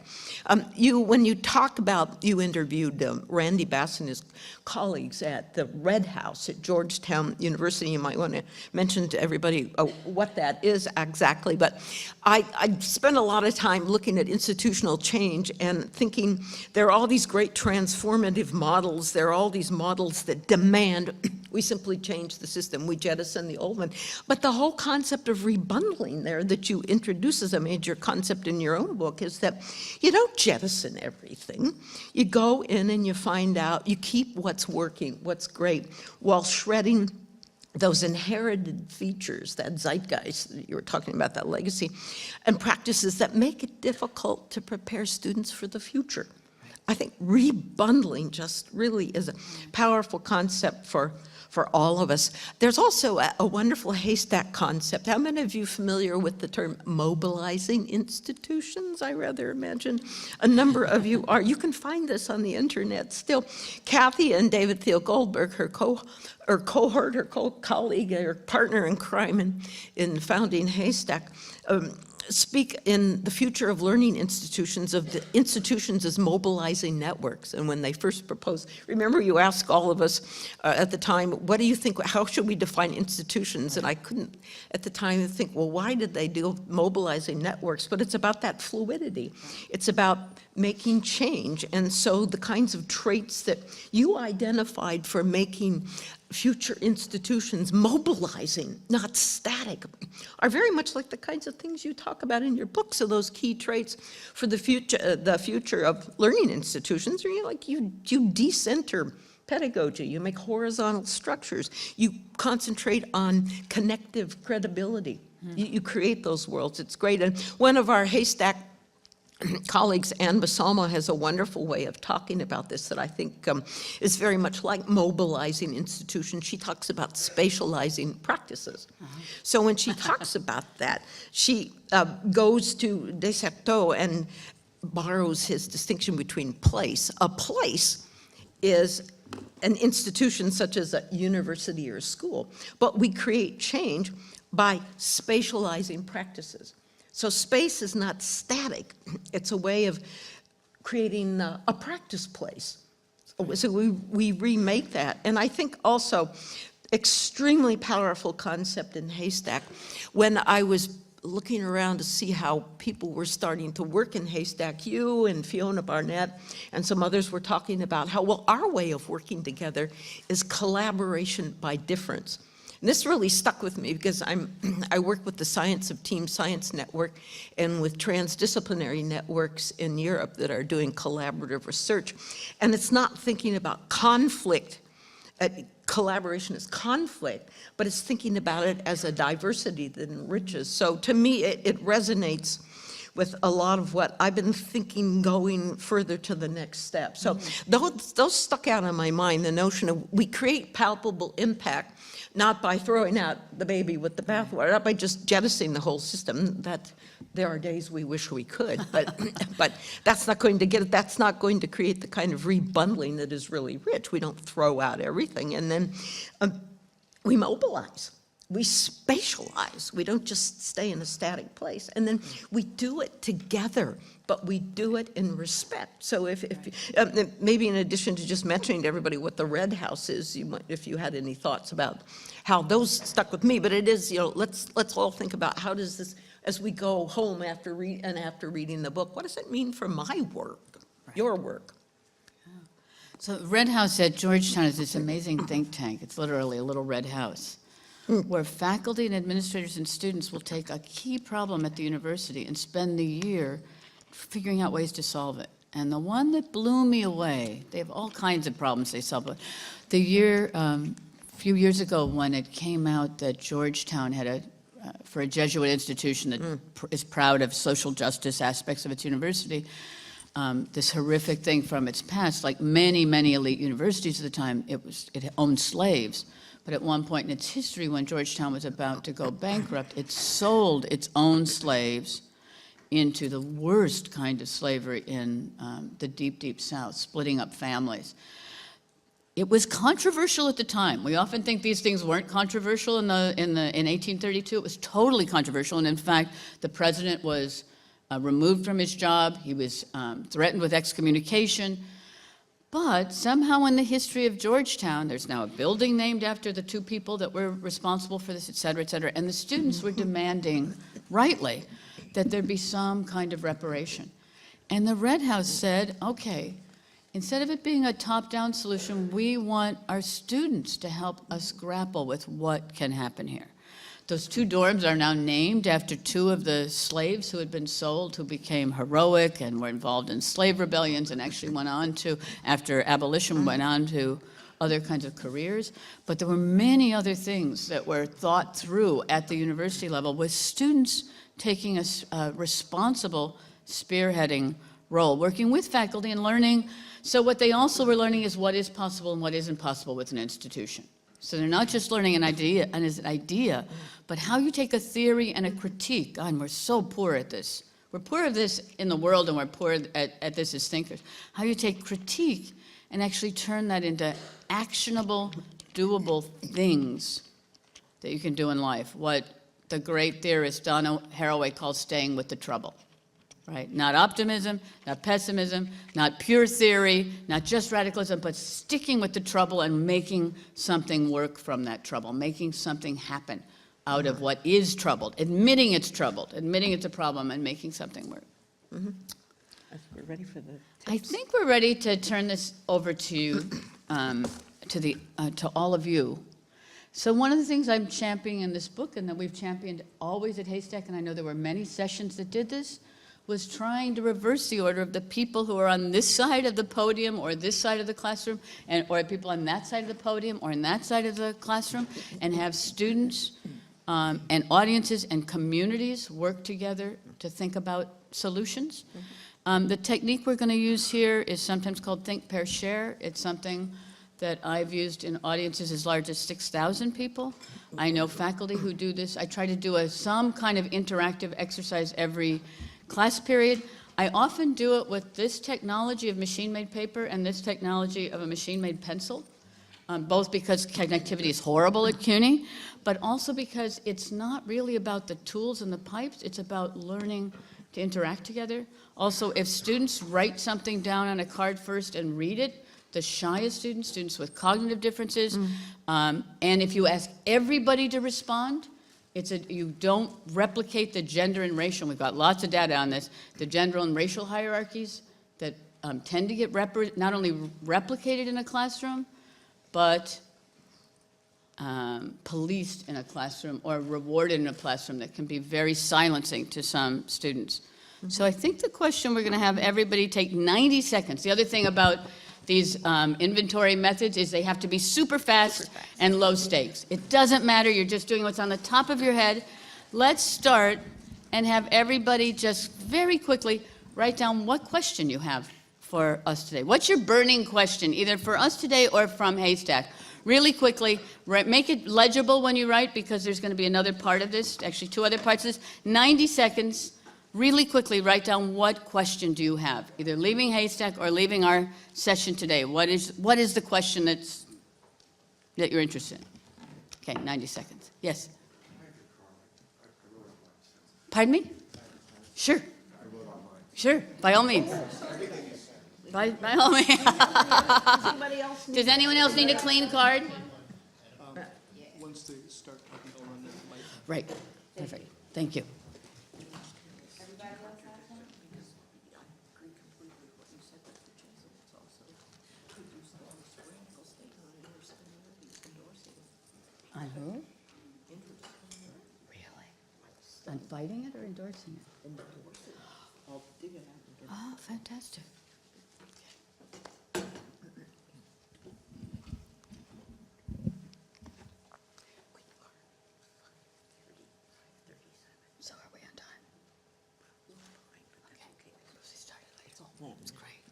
When you talk about, you interviewed Randy Bass and his colleagues at the Red House at Georgetown University. You might want to mention to everybody what that is exactly, but I spent a lot of time looking at institutional change and thinking there are all these great transformative models, there are all these models that demand we simply change the system, we jettison the old one. But the whole concept of rebundling there that you introduce as a major concept in your own book is that you don't jettison everything. You go in and you find out, you keep what's working, what's great, while shredding those inherited features, that zeitgeist that you were talking about, that legacy, and practices that make it difficult to prepare students for the future. I think rebundling just really is a powerful concept for all of us. There's also a wonderful HASTAC concept. How many of you are familiar with the term mobilizing institutions? I rather imagine a number of you are. You can find this on the internet still. Cathy and David Thiel Goldberg, her cohort, her colleague, her partner in crime in founding HASTAC, speak in the future of learning institutions of the institutions as mobilizing networks. And when they first proposed, remember you asked all of us at the time, what do you think, how should we define institutions? And I couldn't at the time think, well, why did they do mobilizing networks? But it's about that fluidity. It's about making change. And so the kinds of traits that you identified for making future institutions mobilizing, not static, are very much like the kinds of things you talk about in your book. So those key traits for the future of learning institutions are, you decenter pedagogy, you make horizontal structures, you concentrate on connective credibility. You create those worlds. It's great. And one of our HASTAC colleagues, Anne Basalmo, has a wonderful way of talking about this that I think is very much like mobilizing institutions. She talks about spatializing practices. So when she talks about that, she goes to Descartes and borrows his distinction between place. A place is an institution such as a university or a school, but we create change by spatializing practices. So space is not static. It's a way of creating a practice place. So we remake that. And I think also extremely powerful concept in HASTAC. When I was looking around to see how people were starting to work in HASTAC, you and Fiona Barnett and some others were talking about how, well, our way of working together is collaboration by difference. And this really stuck with me because I work with the Science of Team Science Network and with transdisciplinary networks in Europe that are doing collaborative research. And it's not thinking about conflict collaboration as conflict, but it's thinking about it as a diversity that enriches. So to me, it resonates with a lot of what I've been thinking going further to the next step. So those stuck out in my mind, the notion of we create palpable impact, not by throwing out the baby with the bathwater, not by just jettisoning the whole system. That there are days we wish we could, but that's not going to that's not going to create the kind of rebundling that is really rich. We don't throw out everything, and then we mobilize. We spatialize. We don't just stay in a static place. And then we do it together, but we do it in respect. So if maybe in addition to just mentioning to everybody what the Red House is, if you had any thoughts about how those stuck with me, but it is, let's all think about how does this, as we go home after reading the book, what does it mean for my work, your work? So Red House at Georgetown is this amazing think tank. It's literally a little red house, where faculty and administrators and students will take a key problem at the university and spend the year figuring out ways to solve it. And the one that blew me away, they have all kinds of problems they solve, but the year, a few years ago when it came out that Georgetown had for a Jesuit institution that is proud of social justice aspects of its university, this horrific thing from its past, like many, many elite universities at the time, it owned slaves. But at one point in its history, when Georgetown was about to go bankrupt, it sold its own slaves into the worst kind of slavery in the deep, deep South, splitting up families. It was controversial at the time. We often think these things weren't controversial in 1832. It was totally controversial, and in fact, the president was removed from his job. He was threatened with excommunication. But somehow in the history of Georgetown, there's now a building named after the two people that were responsible for this, et cetera, and the students were demanding, rightly, that there be some kind of reparation. And the Red House said, okay, instead of it being a top-down solution, we want our students to help us grapple with what can happen here. Those two dorms are now named after two of the slaves who had been sold, who became heroic and were involved in slave rebellions and actually went on to, after abolition, went on to other kinds of careers. But there were many other things that were thought through at the university level with students taking a responsible spearheading role, working with faculty and learning. So what they also were learning is what is possible and what isn't possible with an institution. So they're not just learning an idea, but how you take a theory and a critique. God, we're so poor at this. We're poor at this in the world, and we're poor at this as thinkers. How you take critique and actually turn that into actionable, doable things that you can do in life. What the great theorist Donna Haraway calls staying with the trouble. Right? Not optimism, not pessimism, not pure theory, not just radicalism, but sticking with the trouble and making something work from that trouble, making something happen out of what is troubled, admitting it's troubled, admitting it's a problem, and making something work. Mm-hmm. We're ready for the tips. I think we're ready to turn this over to you, to all of you. So one of the things I'm championing in this book, and that we've championed always at HASTAC, and I know there were many sessions that did this, was trying to reverse the order of the people who are on this side of the podium or this side of the classroom, or people on that side of the podium or on that side of the classroom, and have students and audiences and communities work together to think about solutions. The technique we're going to use here is sometimes called Think, Pair, Share. It's something that I've used in audiences as large as 6,000 people. I know faculty who do this. I try to do some kind of interactive exercise every class period. I often do it with this technology of machine-made paper and this technology of a machine-made pencil, both because connectivity is horrible at CUNY, but also because it's not really about the tools and the pipes, it's about learning to interact together. Also, if students write something down on a card first and read it, the shyest students, students with cognitive differences, and if you ask everybody to respond, you don't replicate the gender and racial, we've got lots of data on this, the gender and racial hierarchies that tend to get not only replicated in a classroom, but policed in a classroom or rewarded in a classroom that can be very silencing to some students. So I think the question, we're going to have everybody take 90 seconds. The other thing about these inventory methods is they have to be super fast and low stakes. It doesn't matter, you're just doing what's on the top of your head. Let's start and have everybody just very quickly write down what question you have for us today. What's your burning question, either for us today or from HASTAC? Really quickly, make it legible when you write, because there's going to be another part of this, actually 2 other parts of this. 90 seconds. Really quickly, write down what question do you have, either leaving HASTAC or leaving our session today. What is the question that you're interested in? Okay, 90 seconds. Yes? Pardon me? Sure. Sure, by all means. By all means. Does anyone else need a clean card? Once they start talking, I'll run the mic. Right, perfect. Thank you. On who? Really? On fighting it or endorsing it? Oh, fantastic. So are we on time? Okay. Lucy started late. Oh, it's great.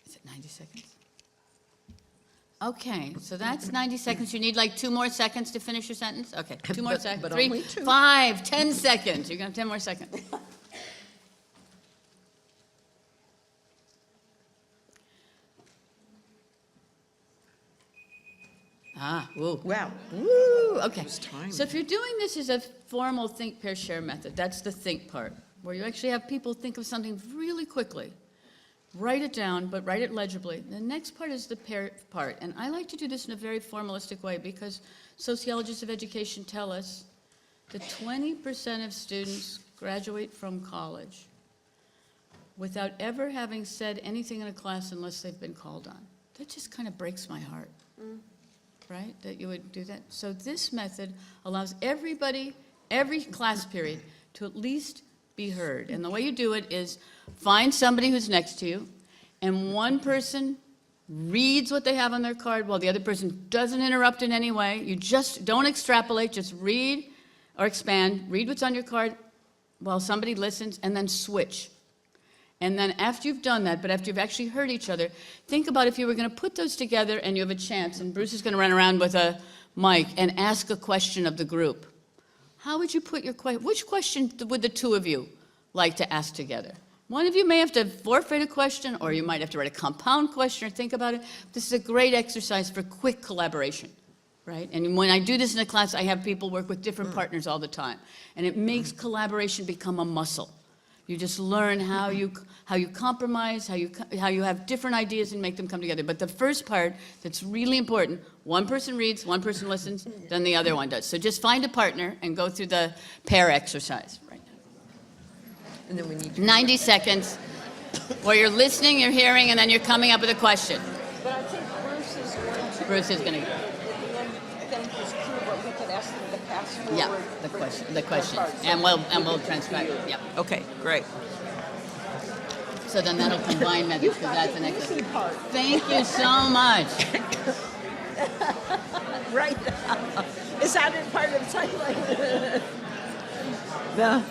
Is it 90 seconds? Okay, so that's 90 seconds. You need like 2 more seconds to finish your sentence? Okay, 2 more seconds. but 3, only 2. 5, 10 seconds. You're going to have 10 more seconds. Woo. Wow. Woo, okay. time. So if you're doing this as a formal think, pair, share method, that's the think part, where you actually have people think of something really quickly. Write it down, but write it legibly. The next part is the pair part, and I like to do this in a very formalistic way because sociologists of education tell us that 20% of students graduate from college without ever having said anything in a class unless they've been called on. That just kind of breaks my heart. Right, that you would do that. So this method allows everybody, every class period, to at least be heard. And the way you do it is find somebody who's next to you, and one person reads what they have on their card while the other person doesn't interrupt in any way. You just don't extrapolate, just read or expand, read what's on your card while somebody listens, and then switch. And then after you've done that, but after you've actually heard each other, think about if you were going to put those together and you have a chance, and Bruce is going to run around with a mic and ask a question of the group. How would you put your question? Which question would the 2 of you like to ask together? One of you may have to forfeit a question, or you might have to write a compound question or think about it. This is a great exercise for quick collaboration, right? And when I do this in a class, I have people work with different partners all the time. And it makes collaboration become a muscle. You just learn how you compromise, how you have different ideas and make them come together. But the first part that's really important, one person reads, one person listens, then the other one does. So just find a partner and go through the pair exercise right now. And then we need 90 seconds where you're listening, you're hearing, and then you're coming up with a question. But I think Bruce is going to thank his crew, but we could ask them to pass forward. yeah, the question. And we'll transcribe it. Yep. Okay, great. So then that'll combine methods because that's the next Easy part. Thank you so much. Right. Is that in part of the timeline? The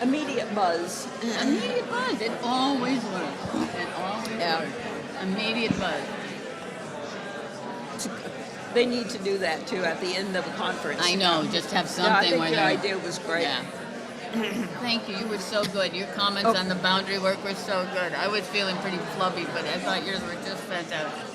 immediate buzz. Immediate buzz. It always works. It always works. Immediate buzz. They need to do that too at the end of a conference. I know. Just have something Yeah, I think where your they. idea was great. Yeah. Thank you. You were so good. Your comments on the boundary work were so good. I was feeling pretty flubby, but I thought yours were just fantastic.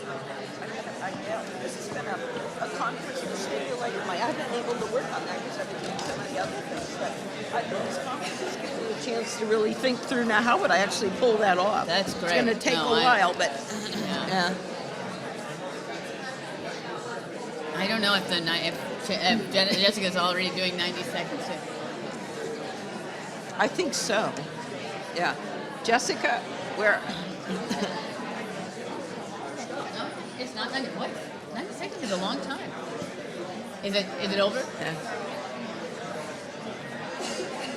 This has been a conference that stimulated my. I've been able to work on that because I've been doing so many other things. But I think this conference has given me a chance to really think through now how would I actually pull that off. That's great. It's going to take No, a while, but Yeah. yeah. I don't know if Jessica's already doing 90 seconds. I think so. Yeah. Jessica, where? No, it's not 90. What? 90 seconds is a long time. Is it over? Yeah.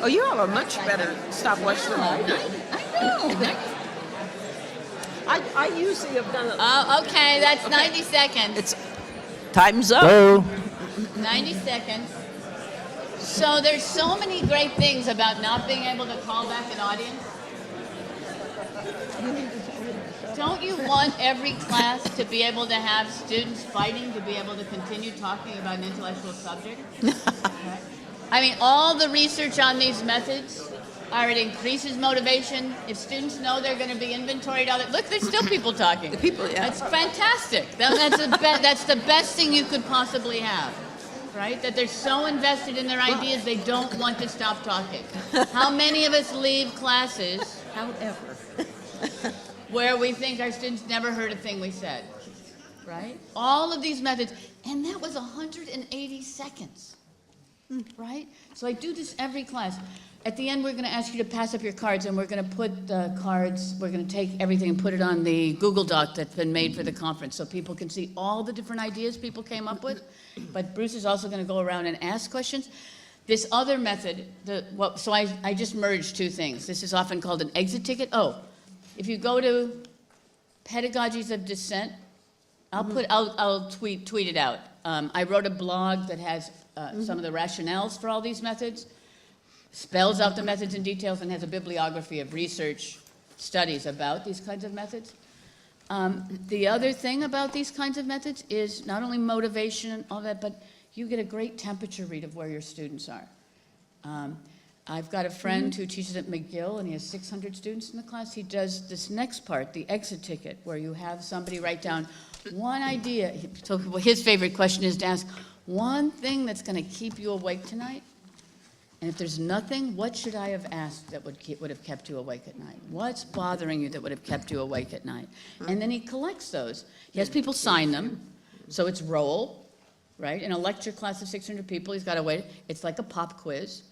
Oh, you have a much better stopwatch than I do. I know. I usually have done it. Oh, okay, that's 90 seconds. It's time's up. Hello. 90 seconds. So there's so many great things about not being able to call back an audience. Don't you want every class to be able to have students fighting to be able to continue talking about an intellectual subject? Okay. I mean, all the research on these methods it increases motivation. If students know they're going to be inventoried on it, look, there's still people talking. The people, yeah. That's fantastic. That's the best thing you could possibly have, right? That they're so invested in their ideas they don't want to stop talking. How many of us leave classes, However. where we think our students never heard a thing we said, right? All of these methods, and that was 180 seconds, right? So I do this every class. At the end, we're going to ask you to pass up your cards, and we're going to put the cards, we're going to take everything and put it on the Google Doc that's been made for the conference so people can see all the different ideas people came up with. But Bruce is also going to go around and ask questions. This other method, so I just merged two things. This is often called an exit ticket. Oh, if you go to Pedagogies of Dissent, I'll tweet it out. I wrote a blog that has some of the rationales for all these methods, spells out the methods and details, and has a bibliography of research studies about these kinds of methods. The other thing about these kinds of methods is not only motivation and all that, but you get a great temperature read of where your students are. I've got a friend who teaches at McGill, and he has 600 students in the class. He does this next part, the exit ticket, where you have somebody write down one idea. So his favorite question is to ask, one thing that's going to keep you awake tonight? And if there's nothing, what should I have asked that would have kept you awake at night? What's bothering you that would have kept you awake at night? And then he collects those. He has people sign them, so it's roll, right? In a lecture class of 600 people, he's got to wait. It's like a pop quiz.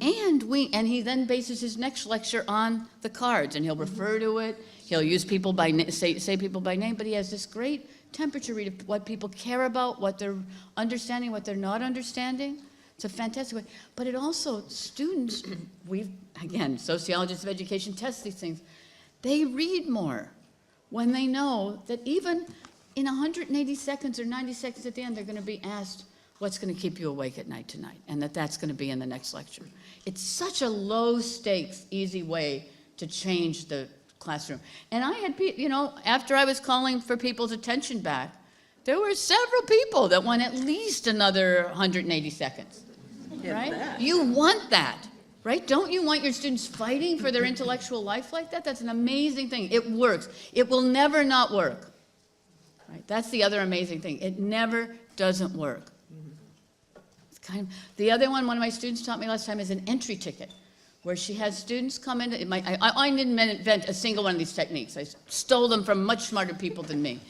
And he then bases his next lecture on the cards, and he'll refer to it. He'll use people by say people by name, but he has this great temperature read of what people care about, what they're understanding, what they're not understanding. It's a fantastic way. But it also, students, again, sociologists of education test these things. They read more when they know that even in 180 seconds or 90 seconds at the end, they're going to be asked, what's going to keep you awake at night tonight? And that's going to be in the next lecture. It's such a low stakes, easy way to change the classroom. And I had, after I was calling for people's attention back, there were several people that want at least another 180 seconds. Right? You want that, right? Don't you want your students fighting for their intellectual life like that? That's an amazing thing. It works. It will never not work. Right? That's the other amazing thing. It never doesn't work. It's the other one of my students taught me last time is an entry ticket, where she has students come in. I didn't invent a single one of these techniques. I stole them from much smarter people than me.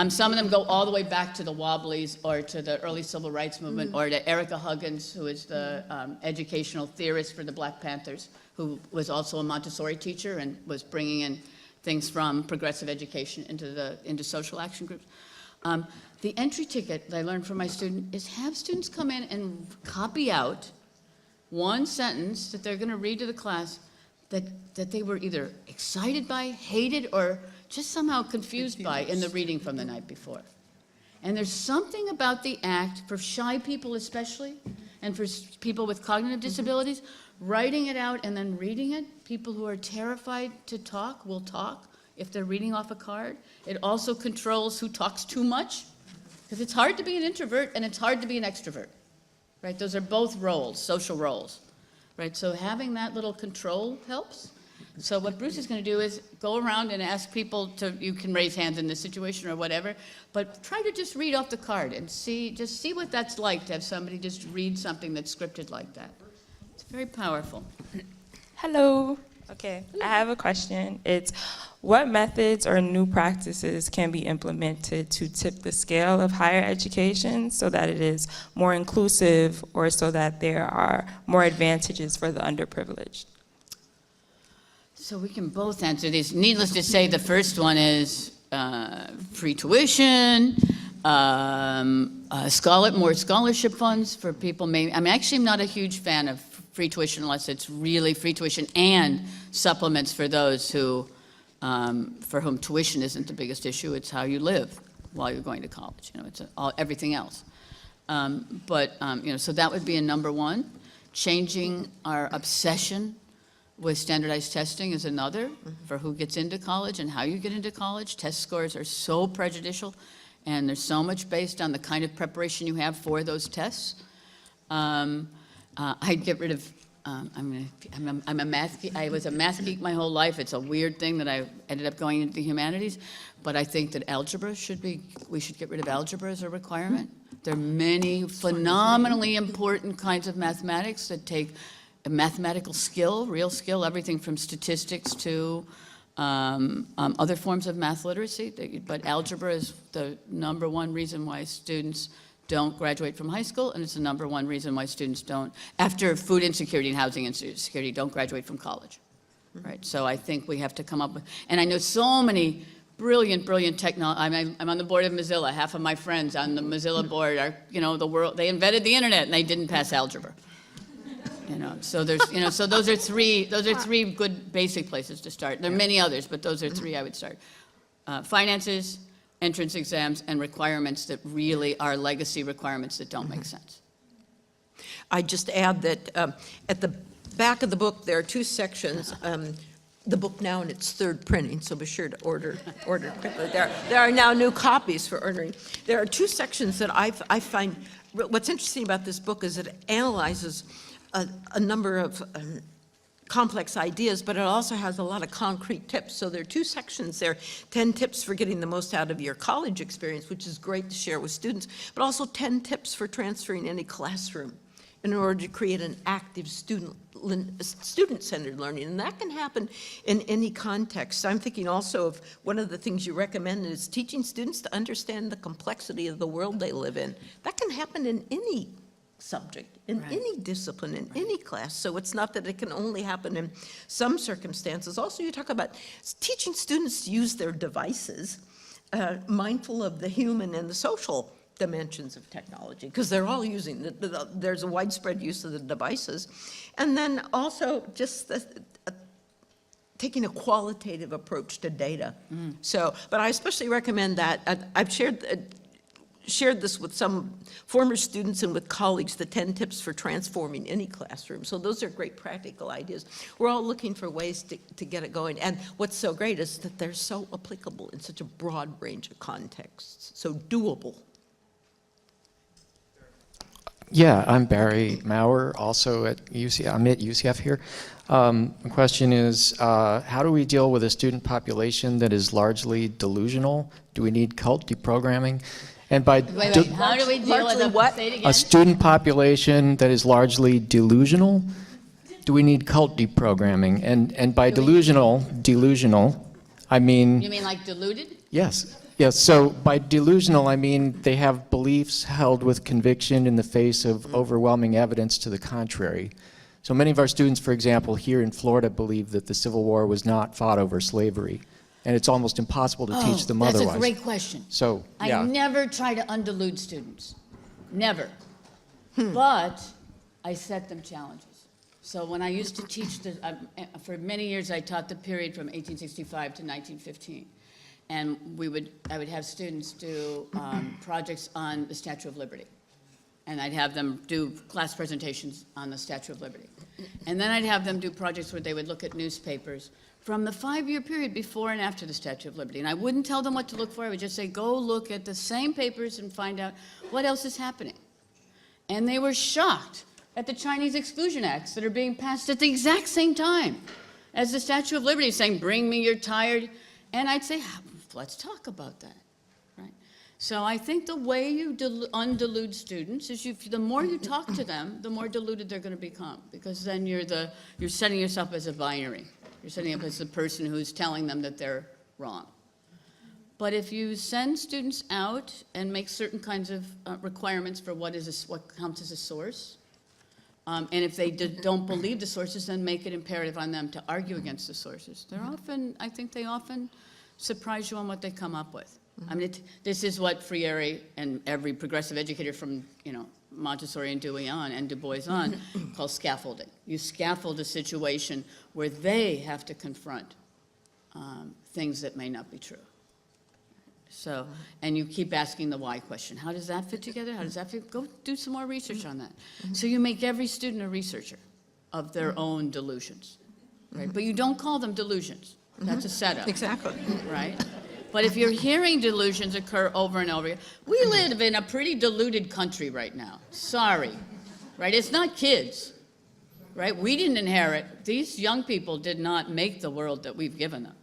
Some of them go all the way back to the Wobblies or to the early civil rights movement or to Erica Huggins, who is the educational theorist for the Black Panthers, who was also a Montessori teacher and was bringing in things from progressive education into social action groups. The entry ticket that I learned from my student is have students come in and copy out one sentence that they're going to read to the class that they were either excited by, hated, or just somehow confused by in the reading from the night before. And there's something about the act, for shy people especially, and for people with cognitive disabilities, writing it out and then reading it. People who are terrified to talk will talk if they're reading off a card. It also controls who talks too much, because it's hard to be an introvert and it's hard to be an extrovert, right? Those are both roles, social roles, right? So having that little control helps. So what Bruce is going to do is go around and ask people you can raise hands in this situation or whatever, but try to just read off the card and see what that's like to have somebody just read something that's scripted like that. It's very powerful. Hello. Okay, I have a question. It's what methods or new practices can be implemented to tip the scale of higher education so that it is more inclusive or so that there are more advantages for the underprivileged? So we can both answer these. Needless to say, the first one is free tuition, more scholarship funds for people. I'm actually not a huge fan of free tuition unless it's really free tuition and supplements for those who, for whom tuition isn't the biggest issue. It's how you live while you're going to college. You know, it's everything else. So that would be a number one. Changing our obsession with standardized testing is another for who gets into college and how you get into college. Test scores are so prejudicial, and there's so much based on the kind of preparation you have for those tests. I'd get rid of, I'm a math geek. I was a math geek my whole life. It's a weird thing that I ended up going into the humanities, but I think that we should get rid of algebra as a requirement. There are many phenomenally important kinds of mathematics that take a mathematical skill, real skill, everything from statistics to other forms of math literacy. But algebra is the number one reason why students don't graduate from high school, and it's the number one reason why students don't, after food insecurity and housing insecurity, don't graduate from college, right? So I think we have to come up with, and I know so many brilliant technology. I'm on the board of Mozilla. Half of my friends on the Mozilla board are, they invented the internet and they didn't pass algebra. So there's, so those are three good basic places to start. There are many others, but those are three I would start. Finances, entrance exams, and requirements that really are legacy requirements that don't make sense. I just add that at the back of the book, there are two sections. The book now in its third printing, so be sure to order quickly. There are now new copies for ordering. There are two sections that I find, what's interesting about this book is it analyzes a number of complex ideas, but it also has a lot of concrete tips. So there are two sections there, 10 tips for getting the most out of your college experience, which is great to share with students, but also 10 tips for transferring any classroom in order to create an active student-centered learning. And that can happen in any context. I'm thinking also of one of the things you recommend is teaching students to understand the complexity of the world they live in. That can happen in any subject, in any discipline, in any class. So it's not that it can only happen in some circumstances. Also, you talk about teaching students to use their devices, mindful of the human and the social dimensions of technology, because they're all using, there's a widespread use of the devices. And then also just taking a qualitative approach to data. So, but I especially recommend that. I've shared this with some former students and with colleagues, the 10 tips for transforming any classroom. So those are great practical ideas. We're all looking for ways to get it going. And what's so great is that they're so applicable in such a broad range of contexts, so doable. Yeah, I'm Barry Maurer, also at UCF. I'm at UCF here. The question is, how do we deal with a student population that is largely delusional? Do we need cult deprogramming? And by Wait, how do we deal with what? Say it again. a student population that is largely delusional, do we need cult deprogramming? And by delusional, I mean... You mean like deluded? Yes. Yes, so by delusional, I mean they have beliefs held with conviction in the face of overwhelming evidence to the contrary. So many of our students, for example, here in Florida believe that the Civil War was not fought over slavery, and it's almost impossible to teach them otherwise. That's a great question. So, yeah. I never try to undelude students, never. But I set them challenges. So when I used to teach, for many years I taught the period from 1865 to 1915. And I would have students do projects on the Statue of Liberty. And I'd have them do class presentations on the Statue of Liberty. And then I'd have them do projects where they would look at newspapers from the 5-year period before and after the Statue of Liberty. And I wouldn't tell them what to look for. I would just say, go look at the same papers and find out what else is happening. And they were shocked at the Chinese Exclusion Acts that are being passed at the exact same time as the Statue of Liberty, saying, bring me your tired. And I'd say, let's talk about that, right? So I think the way you undelude students is the more you talk to them, the more deluded they're going to become, because then you're setting yourself as a binary. You're setting up as the person who's telling them that they're wrong. But if you send students out and make certain kinds of requirements for what counts as a source, And if they don't believe the sources, then make it imperative on them to argue against the sources. I think they often surprise you on what they come up with. I mean, this is what Freire and every progressive educator from, Montessori and Dewey on, and Du Bois on, call scaffolding. You scaffold a situation where they have to confront things that may not be true. So, and you keep asking the why question. How does that fit together? How does that fit? Go do some more research on that. So you make every student a researcher of their own delusions, right? But you don't call them delusions. That's a setup. Exactly. Right? But if you're hearing delusions occur over and over again, we live in a pretty deluded country right now. Sorry, right? It's not kids, right? We didn't inherit. These young people did not make the world that we've given them,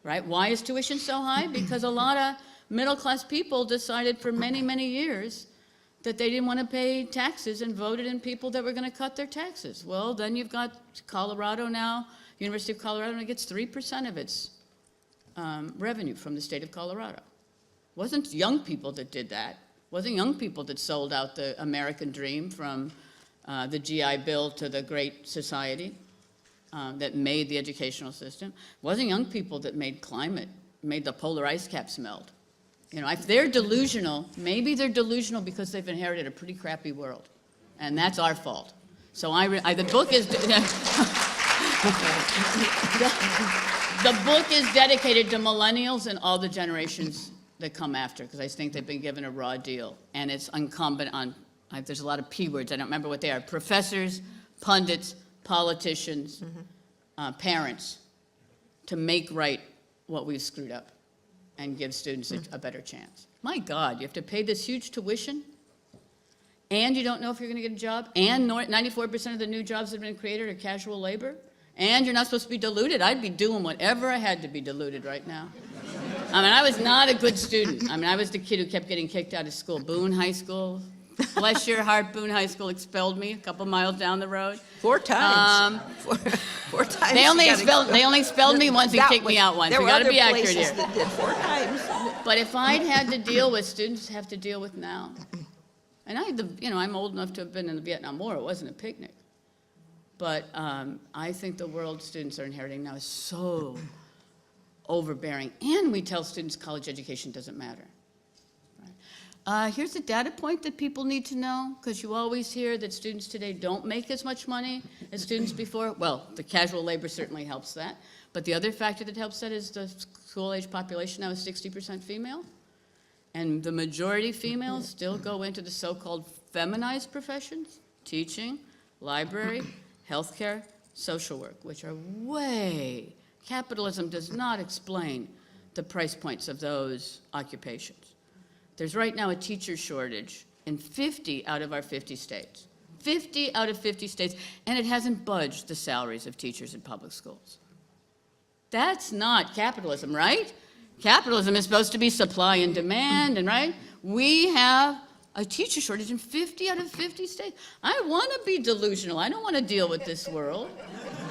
right? Why is tuition so high? Because a lot of middle-class people decided for many, many years that they didn't want to pay taxes and voted in people that were going to cut their taxes. Well, then you've got Colorado now, University of Colorado, and it gets 3% of its revenue from the state of Colorado. It wasn't young people that did that. It wasn't young people that sold out the American dream from the GI Bill to the Great Society that made the educational system. It wasn't young people that made the polar ice caps melt. If they're delusional, maybe they're delusional because they've inherited a pretty crappy world. And that's our fault. So the book is... The book is dedicated to millennials and all the generations that come after, because I think they've been given a raw deal. And it's incumbent on, there's a lot of P words, I don't remember what they are, professors, pundits, politicians, parents, to make right what we've screwed up and give students a better chance. My God, you have to pay this huge tuition, and you don't know if you're going to get a job, and 94% of the new jobs that have been created are casual labor, and you're not supposed to be deluded. I'd be doing whatever I had to be deluded right now. I mean, I was not a good student. I mean, I was the kid who kept getting kicked out of school. Boone High School, bless your heart, Boone High School expelled me a couple miles down the road. 4 times. Four times. They only expelled me once and kicked me out once. We got to be accurate here. That did 4 times. But if I'd had to deal with students have to deal with now, and I'm old enough to have been in the Vietnam War. It wasn't a picnic. But I think the world students are inheriting now is so overbearing. And we tell students college education doesn't matter. Right? Here's a data point that people need to know, because you always hear that students today don't make as much money as students before. Well, the casual labor certainly helps that. But the other factor that helps that is the school-age population now is 60% female. And the majority females still go into the so-called feminized professions, teaching, library, healthcare, social work, which are capitalism does not explain the price points of those occupations. There's right now a teacher shortage in 50 out of our 50 states. 50 out of 50 states, and it hasn't budged the salaries of teachers in public schools. That's not capitalism, right? Capitalism is supposed to be supply and demand, and right? We have a teacher shortage in 50 out of 50 states. I want to be delusional. I don't want to deal with this world.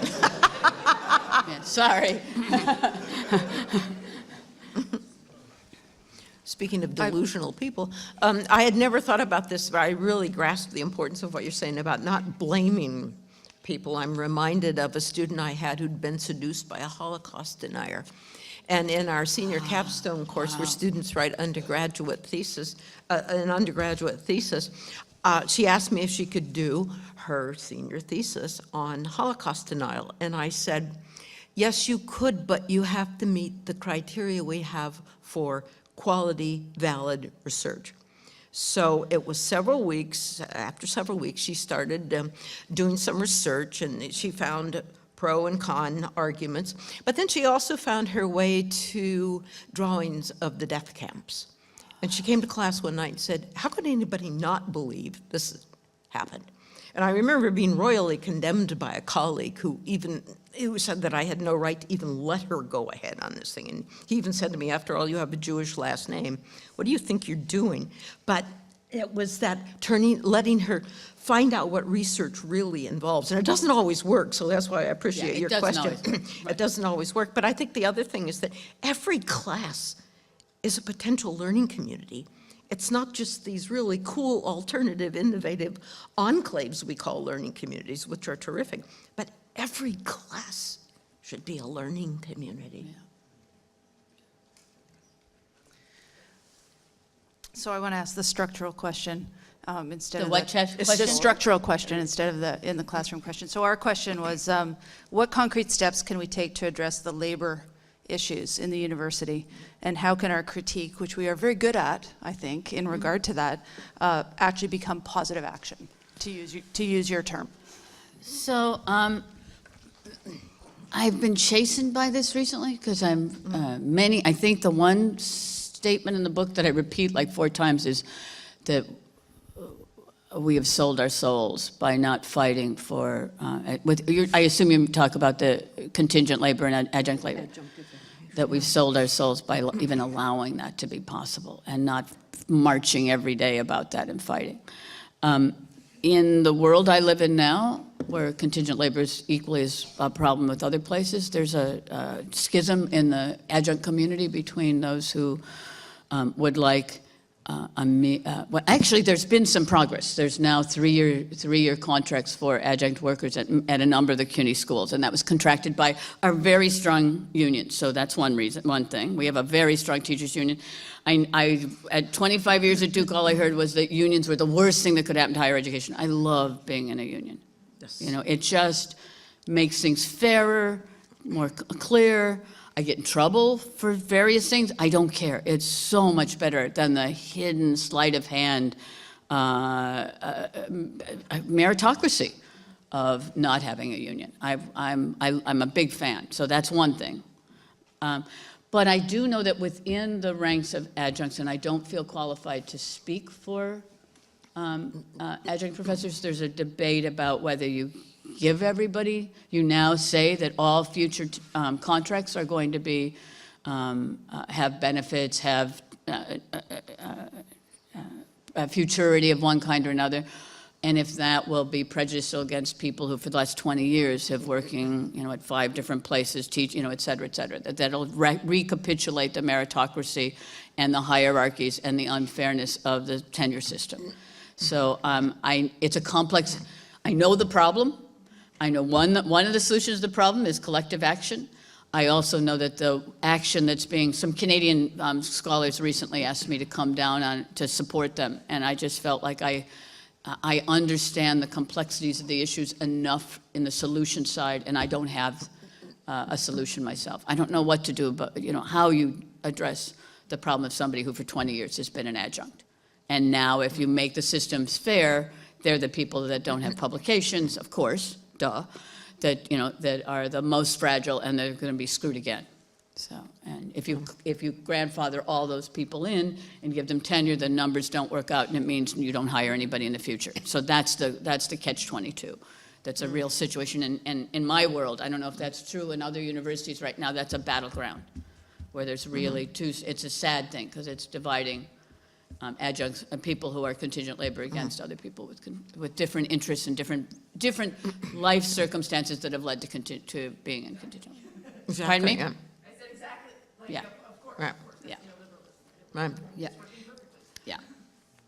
Yeah, sorry. Speaking of delusional people, I had never thought about this, but I really grasped the importance of what you're saying about not blaming people. I'm reminded of a student I had who'd been seduced by a Holocaust denier. And in our senior capstone course, where students write an undergraduate thesis, she asked me if she could do her senior thesis on Holocaust denial. And I said, yes, you could, but you have to meet the criteria we have for quality, valid research. So it was several weeks. After several weeks, she started doing some research, and she found pro and con arguments. But then she also found her way to drawings of the death camps. And she came to class one night and said, how could anybody not believe this happened? And I remember being royally condemned by a colleague who said that I had no right to even let her go ahead on this thing. And he even said to me, after all, you have a Jewish last name. What do you think you're doing? But it was that letting her find out what research really involves. And it doesn't always work, so that's why I appreciate your question. It doesn't always work. But I think the other thing is that every class is a potential learning community. It's not just these really cool, alternative, innovative enclaves we call learning communities, which are terrific, but every class should be a learning community. So I want to ask the structural question instead The of what the question? structural question instead of the in the classroom question. So our question was, what concrete steps can we take to address the labor issues in the university, and how can our critique, which we are very good at, I think, in regard to that, actually become positive action? To use your term. So I've been chastened by this recently because I think the one statement in the book that I repeat like 4 times is that we have sold our souls by not fighting for, I assume you talk about the contingent labor and adjunct labor, that we've sold our souls by even allowing that to be possible and not marching every day about that and fighting. In the world I live in now, where contingent labor is equally as a problem with other places, there's a schism in the adjunct community between those who would like well, actually, there's been some progress. There's now three-year contracts for adjunct workers at a number of the CUNY schools, and that was contracted by our very strong union. So that's one thing. We have a very strong teachers union. At 25 years at Duke, all I heard was that unions were the worst thing that could happen to higher education. I love being in a union. Yes. You know, it just makes things fairer, more clear. I get in trouble for various things. I don't care. It's so much better than the hidden sleight of hand meritocracy of not having a union. I'm a big fan, so that's one thing. But I do know that within the ranks of adjuncts, and I don't feel qualified to speak for adjunct professors, there's a debate about whether you give everybody, you now say that all future contracts are going to be, have benefits, have a futurity of one kind or another, and if that will be prejudicial against people who for the last 20 years have working, you know, at 5 different places, teach, you know, et cetera, that'll recapitulate the meritocracy and the hierarchies and the unfairness of the tenure system. So it's a complex, I know the problem. I know one of the solutions to the problem is collective action. I also know that the action that's being, some Canadian scholars recently asked me to come down on to support them, and I just felt like I understand the complexities of the issues enough in the solution side, and I don't have a solution myself. I don't know what to do, but you know, how you address the problem of somebody who for 20 years has been an adjunct. And now if you make the systems fair, they're the people that don't have publications, of course, that, you know, that are the most fragile, and they're going to be screwed again. So, and if you grandfather all those people in and give them tenure, the numbers don't work out, and it means you don't hire anybody in the future. So that's the catch-22. That's a real situation. And in my world, I don't know if that's true in other universities right now, that's a battleground where there's really it's a sad thing because it's dividing adjuncts and people who are contingent labor against other people with different interests and different life circumstances that have led to being in contingent labor. Exactly, Pardon me? yeah. I said exactly. Yeah. Of course. Right. Yeah. Right. Yeah. Yeah.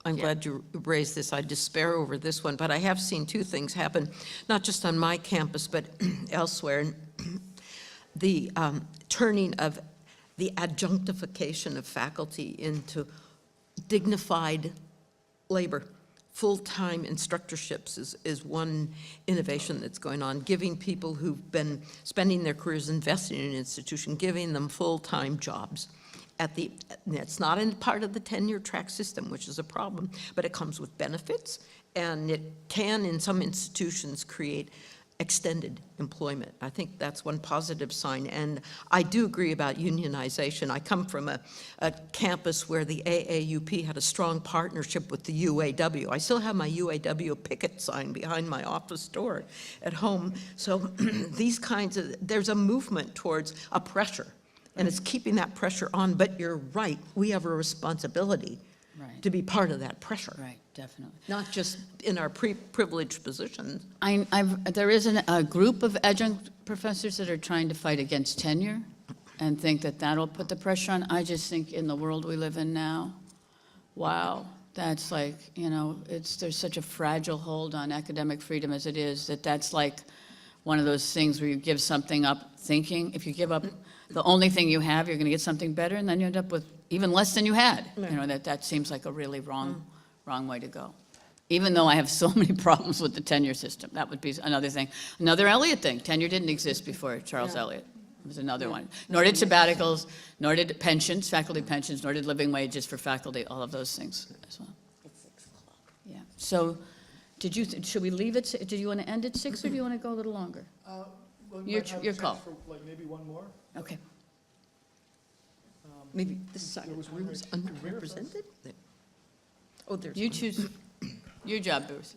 I'm glad you raised this. I despair over this one, but I have seen 2 things happen, not just on my campus, but elsewhere. The turning of the adjunctification of faculty into dignified labor. Full-time instructorships is one innovation that's going on, giving people who've been spending their careers investing in an institution, giving them full-time jobs. It's not in part of the tenure track system, which is a problem, but it comes with benefits, and it can, in some institutions, create extended employment. I think that's one positive sign, and I do agree about unionization. I come from a campus where the AAUP had a strong partnership with the UAW. I still have my UAW picket sign behind my office door at home. So these kinds of, there's a movement towards a pressure, and it's keeping that pressure on, but you're right, we have a responsibility to be part of that pressure. Right, definitely. Not just in our privileged positions. There is a group of adjunct professors that are trying to fight against tenure and think that that'll put the pressure on. I just think in the world we live in now, wow, that's like, you know, there's such a fragile hold on academic freedom as it is, that's like one of those things where you give something up thinking, if you give up the only thing you have, you're going to get something better, and then you end up with even less than you had. You know, that seems like a really wrong way to go. Even though I have so many problems with the tenure system, that would be another thing. Another Eliot thing, tenure didn't exist before Charles Eliot. It was another one. Nor did sabbaticals, nor did pensions, faculty pensions, nor did living wages for faculty, all of those things as well. Yeah, so should we leave it, did you want to end at 6 or do you want to go a little longer? Your call. For like maybe one more. Okay. Maybe this side of the room is underrepresented? Oh, there's You one. choose your job, Bruce.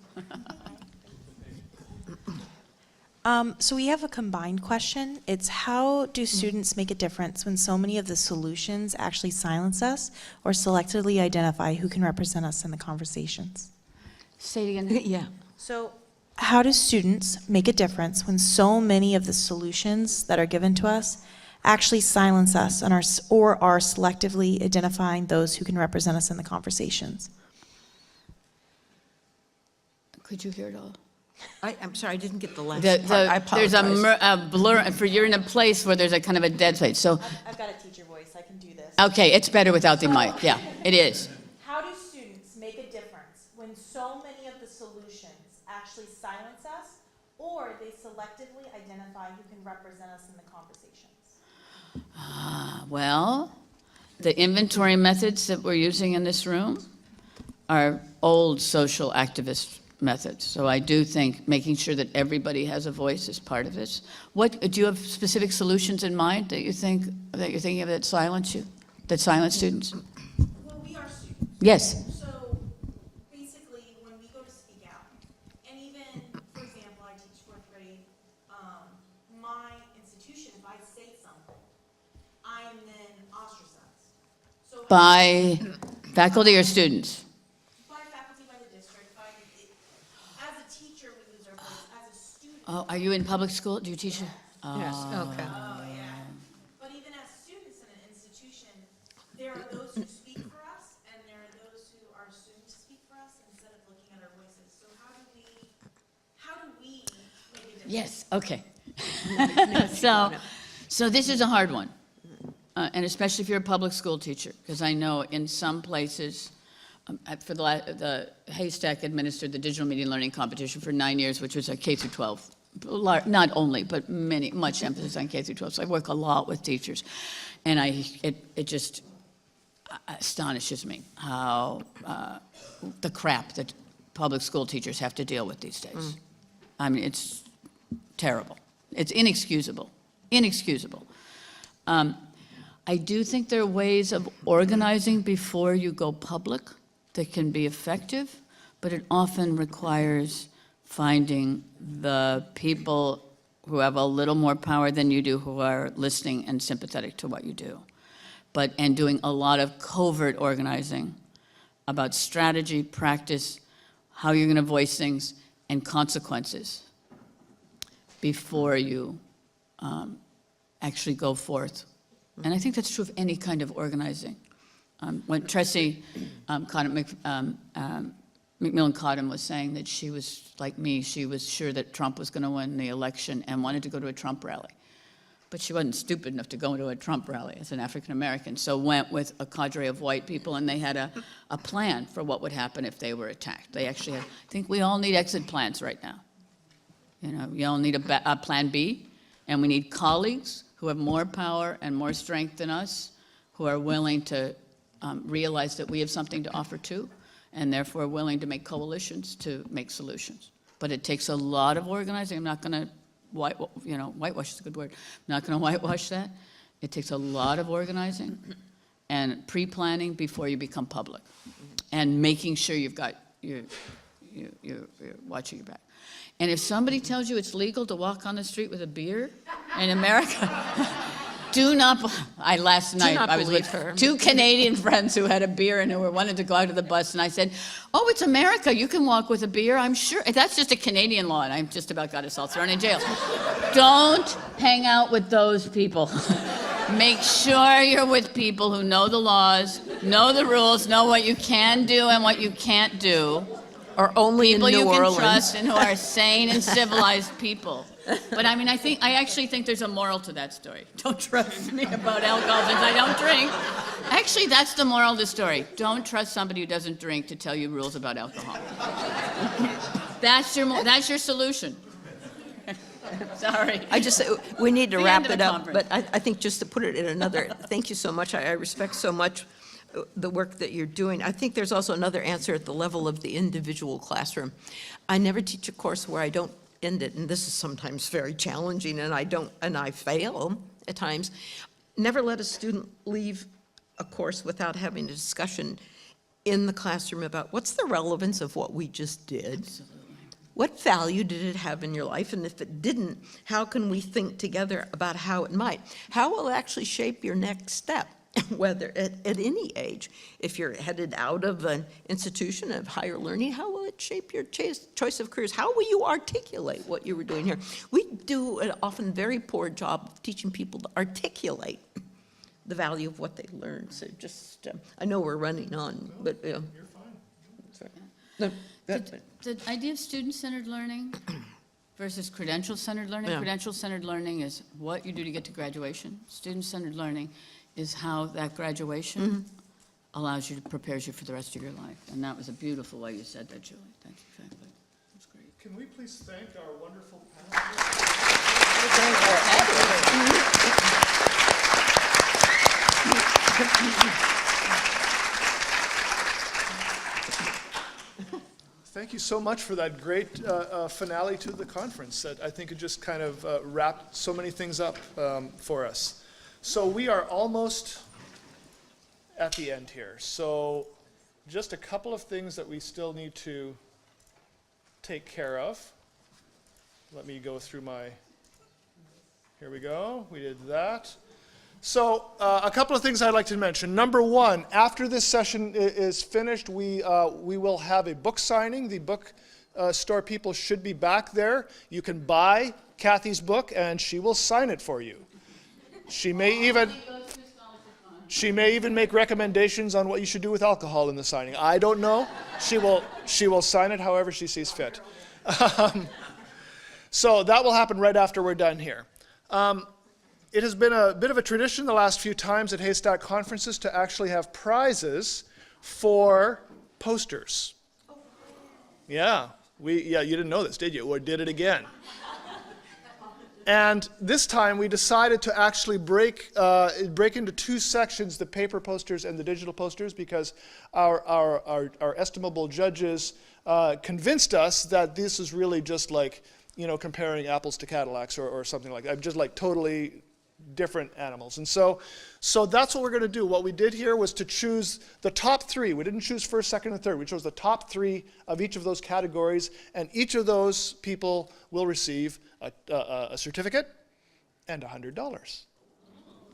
So we have a combined question. It's how do students make a difference when so many of the solutions actually silence us or selectively identify who can represent us in the conversations? Say it again. Yeah. So how do students make a difference when so many of the solutions that are given to us actually silence us and are selectively identifying those who can represent us in the conversations? Could you hear it all? I'm sorry, I didn't get the last The- part. I There's apologize. a blur, you're in a place where there's a kind of a dead space, so, I've got a teacher voice. I can do this. okay, it's better without the mic, yeah, it is. How do students make a difference when so many of the solutions actually silence us or they selectively identify who can represent us in the conversations? Well, the inventory methods that we're using in this room are old social activist methods. So I do think making sure that everybody has a voice is part of this. Do you have specific solutions in mind that you're thinking of that silence students? Well, we are students. Yes. So basically, when we go to speak out, and even, for example, I teach 4th grade, my institution, if I say something, I am then ostracized. So By faculty or students? by faculty, by the district, as a teacher, we lose our voice. As a student, Oh, are you in public school? Do you teach? Yes, okay. but even as students in an institution, there are those who speak for us, and there are those who are students to speak for us instead of looking at our voices. So how do we make a difference? Yes, okay. So this is a hard one, and especially if you're a public school teacher, because I know in some places, the HASTAC administered the digital media learning competition for 9 years, which was a K through 12. Not only, but much emphasis on K through 12. So I work a lot with teachers, and it just astonishes me how the crap that public school teachers have to deal with these days. I mean, it's terrible. It's inexcusable. Inexcusable. I do think there are ways of organizing before you go public that can be effective, but it often requires finding the people who have a little more power than you do, who are listening and sympathetic to what you do, and doing a lot of covert organizing about strategy, practice, how you're going to voice things, and consequences before you actually go forth. And I think that's true of any kind of organizing. When Tressie McMillan Cottom was saying that she was like me, she was sure that Trump was going to win the election and wanted to go to a Trump rally. But she wasn't stupid enough to go to a Trump rally as an African American, so went with a cadre of white people, and they had a plan for what would happen if they were attacked. They actually had, I think we all need exit plans right now. You know, we all need a plan B, and we need colleagues who have more power and more strength than us, who are willing to realize that we have something to offer too, and therefore willing to make coalitions to make solutions. But it takes a lot of organizing. I'm not going to, whitewash is a good word. I'm not going to whitewash that. It takes a lot of organizing and pre-planning before you become public, and making sure you've got you're watching your back. And if somebody tells you it's legal to walk on the street with a beer in America, last night I was with her. 2 Canadian friends who had a beer and who wanted to go out to the bus, and I said, "Oh, it's America. You can walk with a beer, I'm sure." That's just a Canadian law, and I just about got us all thrown in jail. Don't hang out with those people. Make sure you're with people who know the laws, know the rules, know what you can do and what you can't do. Or only People in New you can Orleans. trust and who are sane and civilized people. But I mean, I actually think there's a moral to that story. Don't trust me about alcohol since I don't drink. Actually, that's the moral of the story. Don't trust somebody who doesn't drink to tell you rules about alcohol. That's your solution. Sorry. We need to The wrap end of it the up, conference. but I think just to put it in another, thank you so much. I respect so much the work that you're doing. I think there's also another answer at the level of the individual classroom. I never teach a course where I don't end it, and this is sometimes very challenging, and I fail at times. Never let a student leave a course without having a discussion in the classroom about what's the relevance of what we just did? What value did it have in your life? And if it didn't, how can we think together about how it might? How will it actually shape your next step, whether at any age? If you're headed out of an institution of higher learning, how will it shape your choice of careers? How will you articulate what you were doing here? We do an often very poor job of teaching people to articulate the value of what they learned. So just, I know we're running on, but. You're fine. No, The idea of student-centered learning versus credential-centered learning. Yeah. Credential-centered learning is what you do to get to graduation. Student-centered learning is how that graduation allows you, prepares you for the rest of your life. And that was a beautiful way you said that, Julie. Thank you, exactly. That's great. Can we please thank our wonderful panelists? Thank you so much for that great finale to the conference. That I think it just kind of wrapped so many things up for us. So we are almost at the end here. So just a couple of things that we still need to take care of. Let me go through my, here we go, we did that. So a couple of things I'd like to mention. Number one, after this session is finished, we will have a book signing. The book store people should be back there. You can buy Cathy's book and she will sign it for you. She may even make recommendations on what you should do with alcohol in the signing. I don't know. She will sign it however she sees fit. So that will happen right after we're done here. It has been a bit of a tradition the last few times at HASTAC conferences to actually have prizes for posters. Yeah, you didn't know this, did you? Or did it again? And this time we decided to actually break into two sections, the paper posters and the digital posters, because our estimable judges convinced us that this is really just like, comparing apples to Cadillacs or something like that, just like totally different animals. And so that's what we're going to do. What we did here was to choose the top three. We didn't choose first, second, and third. We chose the top three of each of those categories, and each of those people will receive a certificate and $100.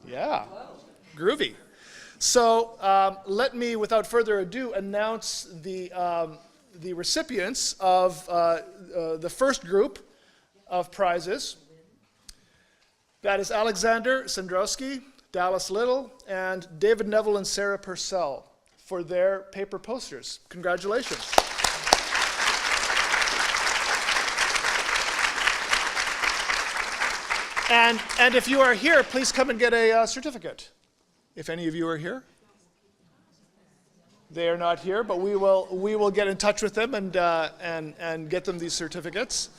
Yeah, groovy. So let me, without further ado, announce the recipients of the first group of prizes. That is Alexander Sandrowski, Dallas Little, and David Neville and Sarah Purcell for their paper posters. Congratulations. And if you are here, please come and get a certificate. If any of you are here. They are not here, but we will get in touch with them and get them these certificates.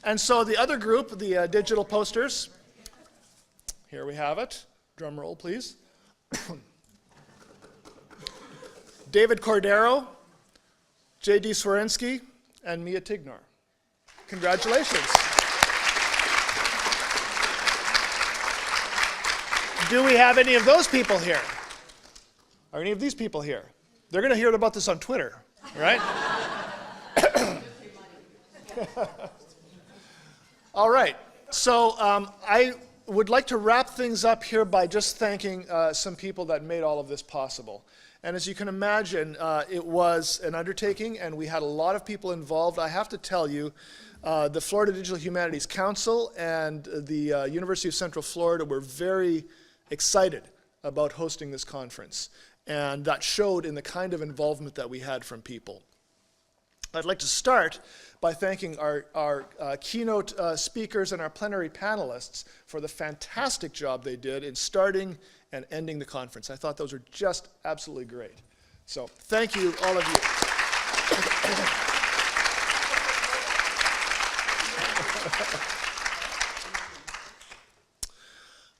And so the other group, the digital posters, here we have it. Drum roll, please. David Cordero, J.D. Swarensky, and Mia Tignor. Congratulations. Do we have any of those people here? Are any of these people here? They're going to hear about this on Twitter, right? All right. So I would like to wrap things up here by just thanking some people that made all of this possible. And as you can imagine, it was an undertaking, and we had a lot of people involved. I have to tell you, the Florida Digital Humanities Council and the University of Central Florida were very excited about hosting this conference. And that showed in the kind of involvement that we had from people. I'd like to start by thanking our keynote speakers and our plenary panelists for the fantastic job they did in starting and ending the conference. I thought those were just absolutely great. So thank you, all of you.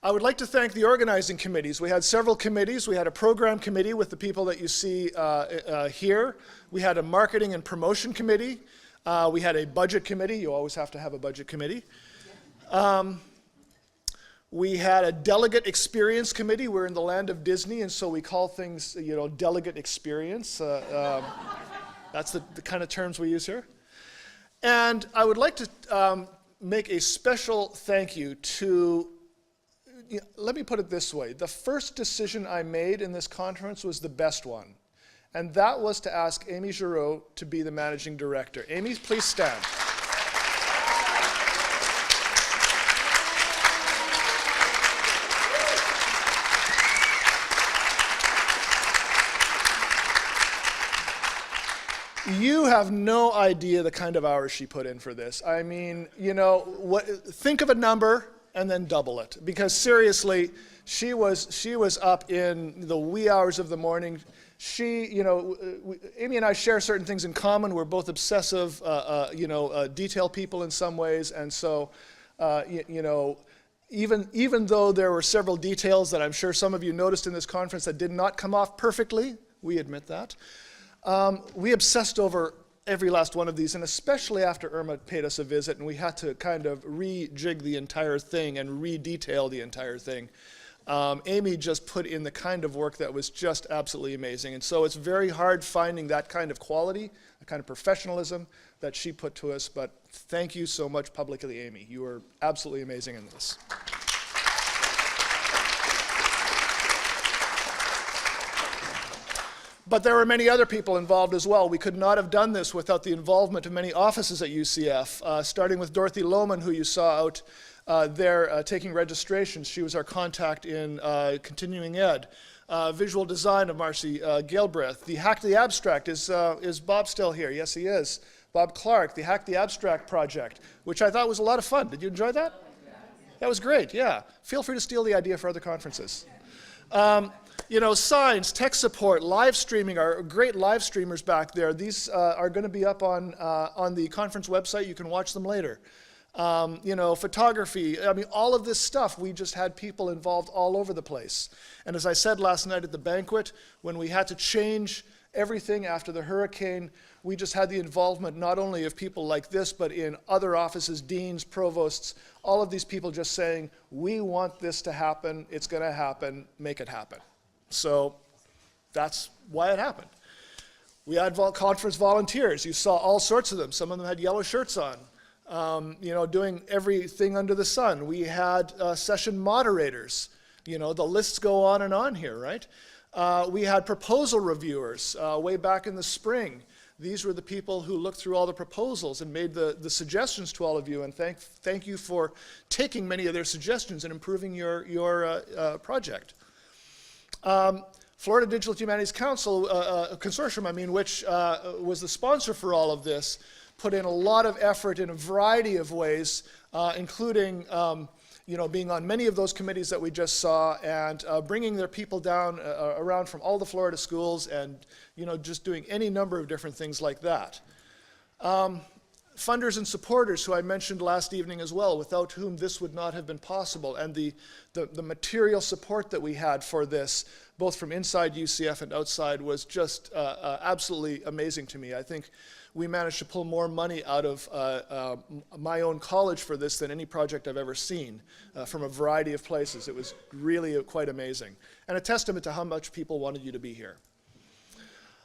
I would like to thank the organizing committees. We had several committees. We had a program committee with the people that you see here. We had a marketing and promotion committee. We had a budget committee. You always have to have a budget committee. We had a delegate experience committee. We're in the land of Disney, and so we call things, delegate experience. That's the kind of terms we use here. And I would like to make a special thank you to, let me put it this way. The first decision I made in this conference was the best one. And that was to ask Amy Giroux to be the managing director. Amy, please stand. You have no idea the kind of hours she put in for this. I mean, think of a number and then double it. Because seriously, she was up in the wee hours of the morning. Amy and I share certain things in common. We're both obsessive, detail people in some ways, and so, even though there were several details that I'm sure some of you noticed in this conference that did not come off perfectly, we admit that. We obsessed over every last one of these, and especially after Irma paid us a visit, and we had to kind of rejig the entire thing and re-detail the entire thing. Amy just put in the kind of work that was just absolutely amazing. And so it's very hard finding that kind of quality, the kind of professionalism that she put to us. But thank you so much publicly, Amy. You were absolutely amazing in this. But there were many other people involved as well. We could not have done this without the involvement of many offices at UCF, starting with Dorothy Lohman, who you saw out there taking registrations. She was our contact in continuing ed. Visual design of Marcy Galbraith. The Hack the Abstract, is Bob still here? Yes, he is. Bob Clark, the Hack the Abstract project, which I thought was a lot of fun. Did you enjoy that? That was great, yeah. Feel free to steal the idea for other conferences. Signs, tech support, live streaming, our great live streamers back there. These are going to be up on the conference website. You can watch them later. Photography, all of this stuff, we just had people involved all over the place. And as I said last night at the banquet, when we had to change everything after the hurricane, we just had the involvement not only of people like this, but in other offices, deans, provosts, all of these people just saying, we want this to happen, it's going to happen, make it happen. So that's why it happened. We had conference volunteers. You saw all sorts of them. Some of them had yellow shirts on, doing everything under the sun. We had session moderators. The lists go on and on here, right? We had proposal reviewers way back in the spring. These were the people who looked through all the proposals and made the suggestions to all of you, and thank you for taking many of their suggestions and improving your project. Florida Digital Humanities Council Consortium, which was the sponsor for all of this, put in a lot of effort in a variety of ways, including being on many of those committees that we just saw, and bringing their people down around from all the Florida schools, and just doing any number of different things like that. Funders and supporters, who I mentioned last evening as well, without whom this would not have been possible, and the material support that we had for this, both from inside UCF and outside, was just absolutely amazing to me. I think we managed to pull more money out of my own college for this than any project I've ever seen from a variety of places. It was really quite amazing, and a testament to how much people wanted you to be here.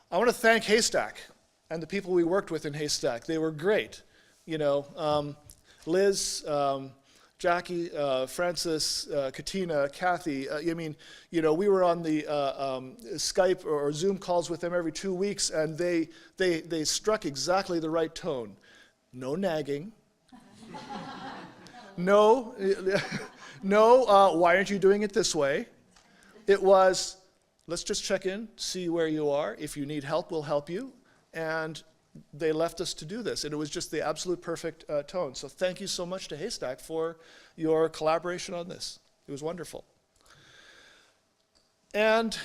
I want to thank HASTAC and the people we worked with in HASTAC. They were great. Liz, Jackie, Francis, Katina, Cathy. We were on the Skype or Zoom calls with them every 2 weeks, and they struck exactly the right tone. No nagging. No, why aren't you doing it this way? It was, let's just check in, see where you are. If you need help, we'll help you. And they left us to do this, and it was just the absolute perfect tone. So thank you so much to HASTAC for your collaboration on this. It was wonderful. And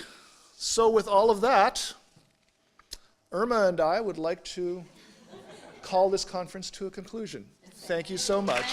so with all of that, Irma and I would like to call this conference to a conclusion. Thank you so much.